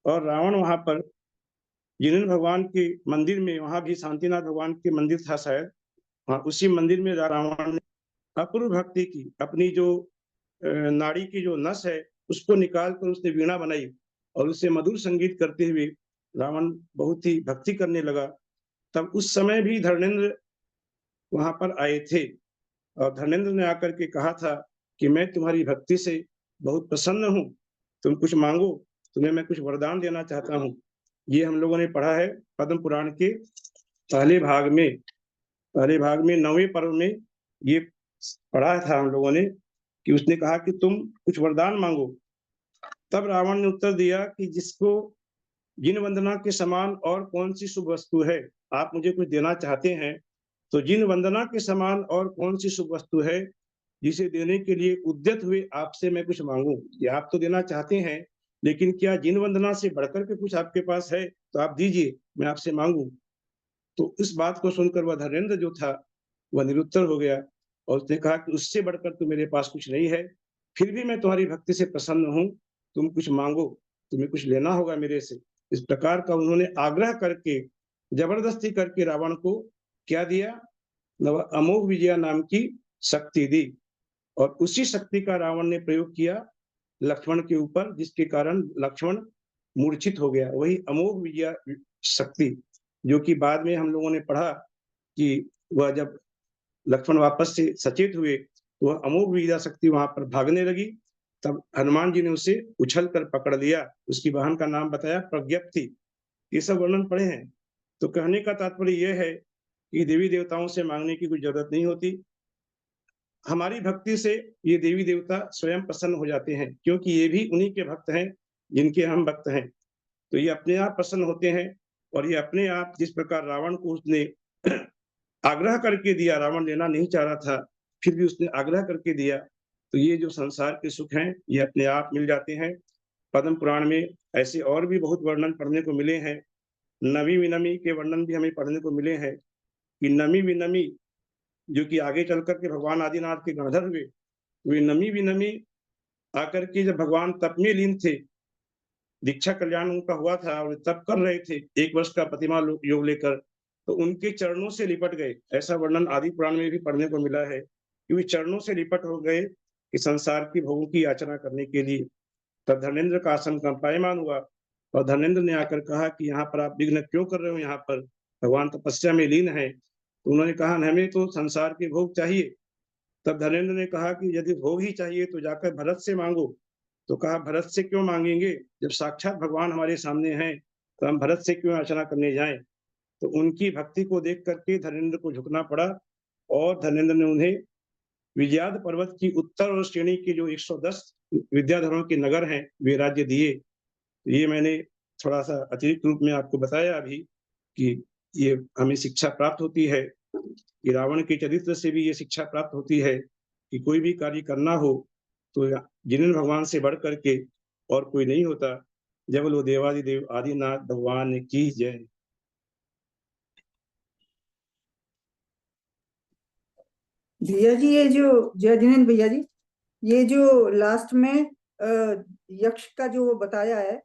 और रावण वहां पर जिनेंद्र भगवान के मंदिर में, वहां भी शांतिनाथ भगवान के मंदिर था शायद, वहां उसी मंदिर में रावण ने अपूर्व भक्ति की। अपनी जो नाड़ी की जो नस है उसको निकाल कर उसने वीणा बनाई और उससे मधुर संगीत करते हुए रावण बहुत ही भक्ति करने लगा। तब उस समय भी धर्मेंद्र वहां पर आए थे और धर्मेंद्र ने आकर के कहा था कि मैं तुम्हारी भक्ति से बहुत प्रसन्न हूँ, तुम कुछ मांगो, तुम्हें मैं कुछ वरदान देना चाहता हूँ। ये हम लोगों ने पढ़ा है पद्म पुराण के पहले भाग में 9वें पर्व में ये पढ़ा था हम लोगों ने कि उसने कहा कि तुम कुछ वरदान मांगो। तब रावण ने उत्तर दिया कि जिसको जिन वंदना के समान और कौन सी शुभ वस्तु है, आप मुझे कुछ देना चाहते हैं तो जिन वंदना के समान और कौन सी शुभ वस्तु है जिसे देने के लिए उद्यत हुए आपसे मैं कुछ मांगू। ये आप तो देना चाहते हैं, लेकिन क्या जिन वंदना से बढ़कर के कुछ आपके पास है तो आप दीजिए, मैं आपसे मांगू। तो इस बात को सुनकर वह धर्मेंद्र जो था वह निरुत्तर हो गया और उसने कहा कि उससे बढ़कर तो मेरे पास कुछ नहीं है, फिर भी मैं तुम्हारी भक्ति से प्रसन्न हूँ, तुम कुछ मांगो, तुम्हें कुछ लेना होगा मेरे से। इस प्रकार का उन्होंने आग्रह करके जबरदस्ती करके रावण को क्या दिया, अमोघ विजया नाम की शक्ति दी और उसी शक्ति का रावण ने प्रयोग किया लक्ष्मण के ऊपर, जिसके कारण लक्ष्मण मूर्छित हो गया। वही अमोघ विजया शक्ति जो कि बाद में हम लोगों ने पढ़ा कि वह जब लक्ष्मण वापस से सचेत हुए तो वह अमोघ विजया शक्ति वहां पर भागने लगी। तब हनुमान जी ने उसे उछल कर पकड़ लिया, उसकी बहन का नाम बताया प्रज्ञप्ति। ये सब वर्णन पढ़े हैं। तो कहने का तात्पर्य यह है कि देवी देवताओं से मांगने की कोई जरूरत नहीं होती। हमारी भक्ति से ये देवी देवता स्वयं प्रसन्न हो जाते हैं, क्योंकि ये भी उन्हीं के भक्त हैं जिनके हम भक्त हैं। तो ये अपने आप प्रसन्न होते हैं और ये अपने आप, जिस प्रकार रावण को उसने आग्रह करके दिया, रावण लेना नहीं चाह रहा था फिर भी उसने आग्रह करके दिया, तो ये जो संसार के सुख हैं ये अपने आप मिल जाते हैं। पद्म पुराण में ऐसे और भी बहुत वर्णन पढ़ने को मिले हैं। नमी विनमी के वर्णन भी हमें पढ़ने को मिले हैं कि नमी विनमी जो कि आगे चल करके भगवान आदिनाथ के गणधर हुए, वे नमी विनमी आकर के जब भगवान तप में लीन थे, दीक्षा कल्याण उनका हुआ था और तप कर रहे थे 1 वर्ष का प्रतिमा योग लेकर, तो उनके चरणों से लिपट गए। ऐसा वर्णन आदि पुराण में भी पढ़ने को मिला है कि वे चरणों से लिपट हो गए कि संसार की भोगों की याचना करने के लिए। तब धर्मेंद्र का आसन कंपायमान हुआ और धर्मेंद्र ने आकर कहा कि यहाँ पर आप विघ्न क्यों कर रहे हो, यहाँ पर भगवान तपस्या में लीन है। तो उन्होंने कहा हमें तो संसार के भोग चाहिए। तब धर्मेंद्र ने कहा कि यदि भोग ही चाहिए तो जाकर भरत से मांगो। तो कहा भरत से क्यों मांगेंगे, जब साक्षात भगवान हमारे सामने हैं तो हम भरत से क्यों याचना करने जाएं। तो उनकी भक्ति को देख करके धर्मेंद्र को झुकना पड़ा और धर्मेंद्र ने उन्हें विजयाद पर्वत की उत्तर और श्रेणी के जो 110 विद्याधरों के नगर हैं वे राज्य दिए। ये मैंने थोड़ा सा अतिरिक्त रूप में आपको बताया अभी कि ये हमें शिक्षा प्राप्त होती है कि रावण के चरित्र से भी ये शिक्षा प्राप्त होती है कि कोई भी कार्य करना हो तो जिन्हें भगवान से बढ़ करके और कोई नहीं होता। जब लो देवादिदेव आदिनाथ भगवान की जय। भैया जी, ये जो जय जिनेन्द्र भैया जी, ये जो लास्ट में यक्ष का जो वो बताया है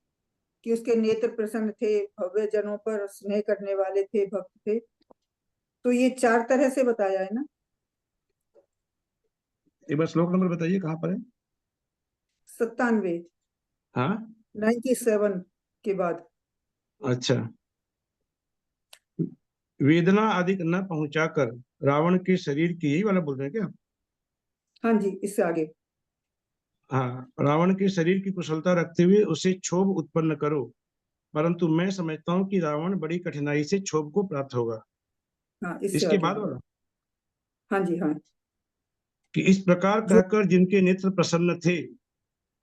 कि उसके नेत्र प्रसन्न थे, भव्य जनों पर स्नेह करने वाले थे, भक्त थे, तो ये 4 तरह से बताया है ना। एक बार श्लोक नंबर बताइए कहाँ पर है। 97, हाँ 97 के बाद। अच्छा, वेदना अधिक न पहुंचाकर रावण के शरीर की, यही वाला बोल रहे हैं क्या। हाँ जी, इससे आगे। हाँ, रावण के शरीर की कुशलता रखते हुए उसे क्षोभ उत्पन्न करो, परंतु मैं समझता हूँ कि रावण बड़ी कठिनाई से क्षोभ को प्राप्त होगा। हाँ, इससे इसके आगे। बाद वाला हाँ जी, हाँ। कि इस प्रकार कहकर जिनके नेत्र प्रसन्न थे,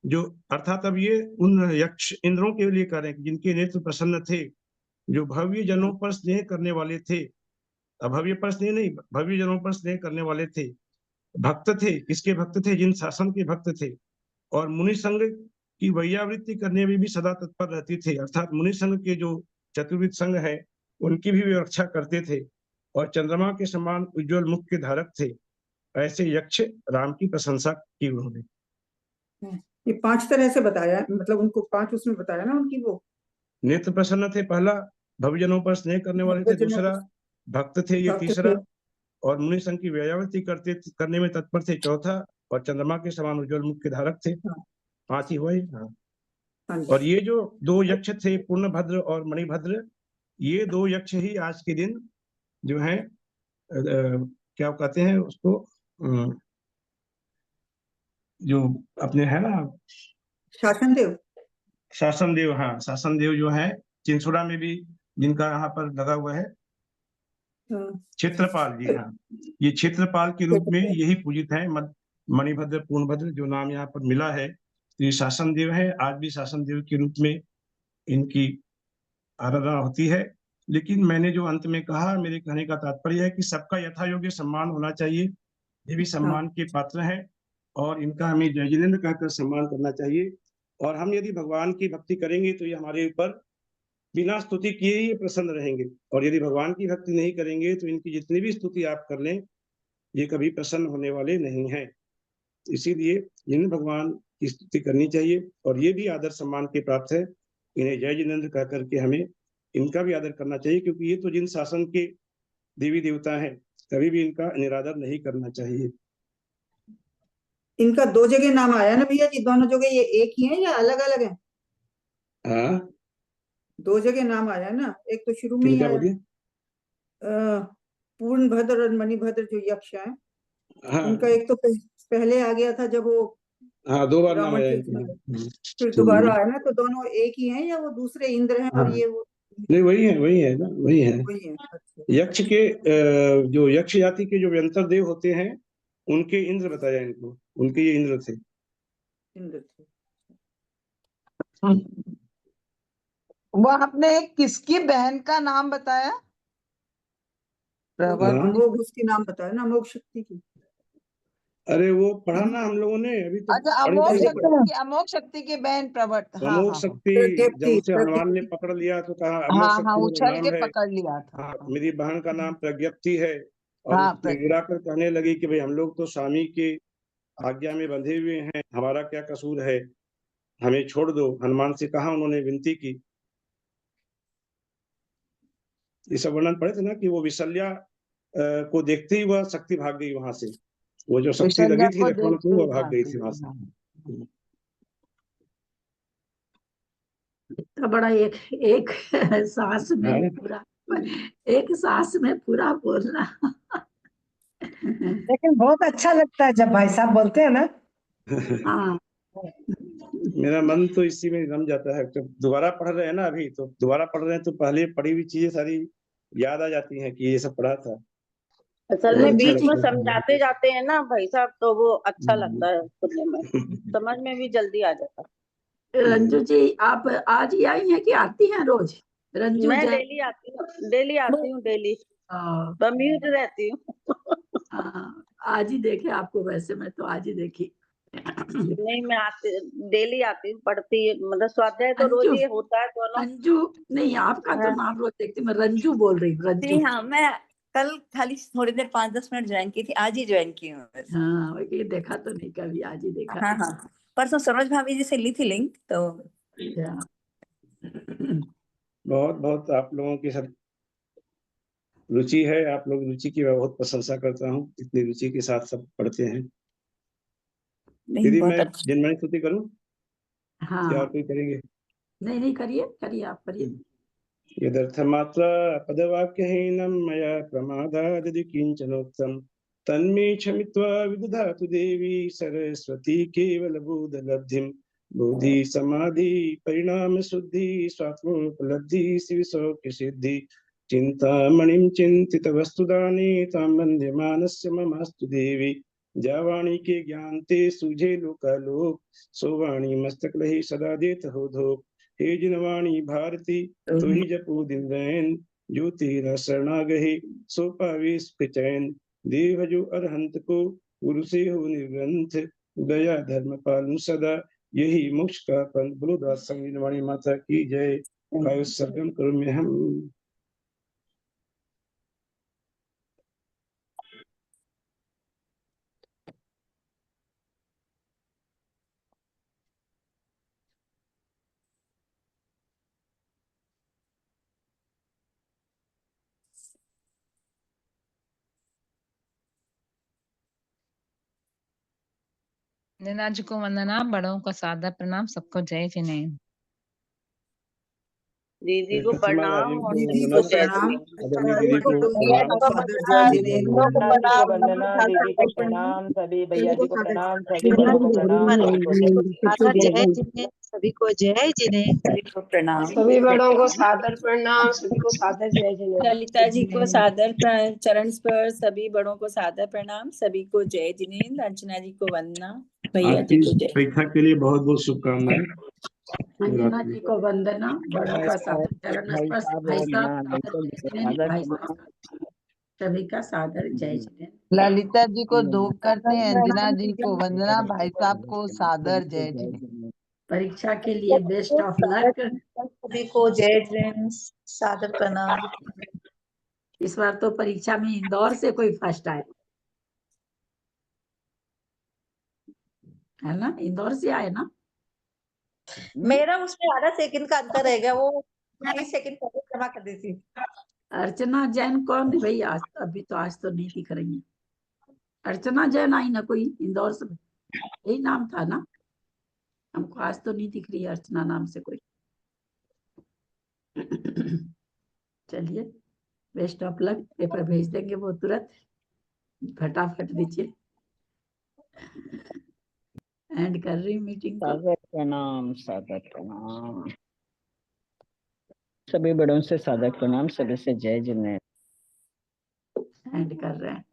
जो अर्थात अब ये उन यक्ष इंद्रों के लिए कह रहे हैं कि जिनके नेत्र प्रसन्न थे, जो भव्य जनों पर स्नेह करने वाले थे, अभव्य पर स्नेह नहीं, भव्य जनों पर स्नेह करने वाले थे, भक्त थे। किसके भक्त थे, जिन शासन के भक्त थे, और मुनि संघ की वैयावृत्ति करने में भी सदा तत्पर रहती थे। अर्थात मुनि संघ के जो चतुर्विध संघ है उनकी भी वे रक्षा करते थे और चंद्रमा के समान उज्जवल मुख के धारक थे। ऐसे यक्ष राम की प्रशंसा की उन्होंने। ये 5 तरह से बताया है, मतलब उनको 5 उसमें बताया ना उनकी वो। नेत्र प्रसन्न थे पहला, भव्यजनों पर स्नेह करने वाले थे दूसरा, भक्त थे ये तीसरा, और मुनि संघ की व्यायावृत्ति करने में तत्पर थे चौथा, और चंद्रमा के समान उज्जवल मुख के धारक थे। 5 ही हुए। हाँ। और ये जो 2 यक्ष थे, पूर्णभद्र और मणिभद्र, ये 2 यक्ष ही आज के दिन जो है क्या कहते हैं उसको, जो अपने है ना शासन देव। शासन देव, हाँ शासन देव जो है चिंसुड़ा में भी जिनका यहाँ पर लगा हुआ है, हाँ, क्षेत्रपाल जी, हाँ ये क्षेत्रपाल के रूप में यही पूजित है। मणिभद्र पूर्णभद्र जो नाम यहाँ पर मिला है, तो ये शासन देव है। आज भी शासन देव के रूप में इनकी आराधना होती है। लेकिन मैंने जो अंत में कहा, मेरे कहने का तात्पर्य है कि सबका यथा योग्य सम्मान होना चाहिए। ये भी सम्मान के पात्र हैं और इनका हमें जय जिनेंद्र कहकर सम्मान करना चाहिए। और हम यदि भगवान की भक्ति करेंगे तो ये हमारे ऊपर बिना स्तुति किए ही प्रसन्न रहेंगे, और यदि भगवान की भक्ति नहीं करेंगे तो इनकी जितनी भी स्तुति आप कर लें, ये कभी प्रसन्न होने वाले नहीं हैं। इसीलिए जिन भगवान की स्तुति करनी चाहिए, और ये भी आदर सम्मान के प्राप्त है। इन्हें जय जिनेंद्र कह करके हमें इनका भी आदर करना चाहिए, क्योंकि ये तो जिन शासन के देवी देवता हैं, कभी भी इनका निरादर नहीं करना चाहिए। इनका दो जगह नाम आया ना भैया जी, दोनों जगह ये एक ही है या अलग अलग है? हाँ, दो जगह नाम आया ना, एक तो शुरू में ही क्या आया बोलिए? पूर्णभद्र और मणिभद्र जो यक्ष है, हाँ उनका एक तो पहले आ गया था जब वो हाँ, 2 बार नाम रावण आया के इनका। उसमें, फिर दोबारा आया ना, तो दोनों एक ही हैं या वो दूसरे इंद्र हैं और हाँ। ये वो? नहीं, वही है ना, वही है। वही है। अच्छा, यक्ष के जो यक्ष जाति के जो व्यंतर देव होते हैं, उनके इंद्र बताया इनको, उनके ये इंद्र थे। इंद्र थे। वो आपने किसकी बहन का नाम बताया? प्रवर हाँ। अमोघ उसकी नाम बताया ना, अमोघ शक्ति की। अरे वो पढ़ा ना हम लोगों ने, अभी तो अच्छा, पढ़े अमोघ थे वो शक्ति की, अमोघ शक्ति की बहन प्रवट। हाँ अमोघ हाँ शक्ति। जब प्रज्ञप्ति, उसे हनुमान ने प्रज्ञप्ति। पकड़ लिया तो कहा अमोघ हाँ हाँ, शक्ति मेरा उछल नाम के है। पकड़ लिया था। हाँ, मेरी बहन का नाम प्रज्ञप्ति है। और हाँ, उसने गिरा कर कहने लगी कि भाई हम लोग तो स्वामी के आज्ञा में बंधे हुए हैं, हमारा क्या कसूर है, हमें छोड़ दो। हनुमान से कहा, उन्होंने विनती की। ये सब वर्णन पढ़े थे ना कि वो विशल्या को देखते ही वह शक्ति भाग गई वहां से। वो जो शक्ति विशल्या लगी थी को लक्ष्मण देखते को, ही वह भाग भाग गई गई। थी वहां से। हाँ। तो बड़ा एक एक सांस में हाँ। पूरा, एक सांस में पूरा बोलना। लेकिन बहुत अच्छा लगता है जब भाई साहब बोलते हैं ना। हाँ, मेरा मन तो इसी में रम जाता है। जब दोबारा पढ़ रहे हैं ना, अभी तो दोबारा पढ़ रहे हैं तो पहले पढ़ी हुई चीजें सारी याद आ जाती हैं कि ये सब पढ़ा था। असल बहुत में अच्छा बीच में लगता है। समझाते जाते हैं ना भाई साहब, तो वो अच्छा लगता है सुनने में, समझ में भी जल्दी आ जाता रंजू जी आप आज ही आई हैं कि आती हैं रोज? है। रंजू मैं जैन। डेली आती हूँ डेली, हाँ, म्यूट रहती हूँ। हाँ, आज ही देखे आपको, वैसे मैं तो आज ही देखी। नहीं, मैं डेली आती हूँ, पढ़ती, मतलब स्वाध्याय तो रोज अंजू, ही होता है दोनों। अंजू नहीं, आपका तो हाँ। नाम रोज देखती हूँ, मैं रंजू बोल रही हूँ, रंजू। जी हाँ, मैं कल खाली थोड़ी देर 5-10 मिनट ज्वाइन की थी, आज ही ज्वाइन की हूँ बस। हाँ, ये देखा तो नहीं, कभी आज ही देखा। हाँ हाँ, परसों सरोज भाभी जी से ली थी लिंक तो। अच्छा। बहुत बहुत आप लोगों की सब रुचि है, आप लोग रुचि की मैं बहुत प्रशंसा करता हूँ, इतनी रुचि के साथ सब पढ़ते हैं। नहीं, दीदी बहुत मैं अच्छा। जिनमणि स्तुति करूँ हाँ या और हाँ, कोई करेंगे? नहीं नहीं, करिए करिए, आप करिए। यदर्थमात्रा पदवाक्यहीनं मया प्रमादादि किञ्चनोक्तं तन्मे क्षमित्वा विदधातु देवी सरस्वती केवलबोधलब्धिं। बोधि समाधि परिणाम शुद्धि स्वात्मोपलब्धि शिवसौख्यसिद्धि। चिन्तामणिं चिन्तितवस्तुदाने तां वन्द्यमानस्य ममास्तु देवी। जावाणी के ज्ञान ते सूझे लोकालोक, सोवाणी मस्तक लहि सदा देत हो धोख। हे जिनवाणी भारती तो ही जपू दिन रैन, जो तेरा शरणागहि सो पावे सुख चैन। देव जो अरहंत को गुरु से हो निर्ग्रंथ, दया धर्म पालन सदा यही मोक्ष का पंथ। बोलो दास वाणी माता की जय। वायु सरगम करो में हम। नैना जी को वंदना, बड़ों को सादर प्रणाम, सबको जय जिनेंद्र। दीदी को सीमा प्रणाम राजू और को दीदी सभी को को जय प्रणाम, जिनेंद्र। आदरणीय दीदी को भैया जी प्रणाम। को फादर वंदना, जय जिनेंद्र। बहनों को प्रणाम, दीदी को प्रणाम, सभी भैया जी को प्रणाम, सभी बड़ों को प्रणाम, सभी को जय सादर जय जिनेंद्र, सभी को जय जिनेंद्र। सभी को प्रणाम। सभी बड़ों को सादर प्रणाम, सभी को सादर जय जिनेंद्र। ललिता जी को सादर चरण स्पर्श, सभी बड़ों को सादर प्रणाम, सभी को जय जिनेंद्र। अर्चना जी को वंदना, भैया जी आपकी को जय। परीक्षा के लिए बहुत बहुत शुभकामनाएं। अंजना जी को वंदना, बड़ों का सादर चरण स्पर्श, भाई साहब सादर जय जिनेंद्र, भाई साहब सभी का सादर जय जिनेंद्र। ललिता जी को धूप करते हैं, अंजना जी को वंदना, भाई साहब को सादर जय जिनेंद्र। परीक्षा के लिए बेस्ट ऑफ लक। सभी को जय जिनेंद्र, सादर प्रणाम। इस बार तो परीक्षा में इंदौर से कोई फर्स्ट आए, है ना? इंदौर से आए ना? मेरा उसमें आधा सेकंड का अंतर रह गया, वो 20 सेकंड पहले जमा कर दी थी। अर्चना जैन कौन है भाई? आज अभी तो आज तो नहीं दिख रही है। अर्चना जैन आई ना कोई इंदौर से, यही नाम था ना? हमको आज तो नहीं दिख रही है अर्चना नाम से कोई। चलिए, बेस्ट ऑफ लक। पेपर भेज देंगे वो तुरंत, फटाफट दीजिए। एंड कर रही हूँ मीटिंग को। सादर प्रणाम, सादर प्रणाम, सभी बड़ों से सादर प्रणाम, सभी से जय जिनेंद्र। एंड कर रहे हैं।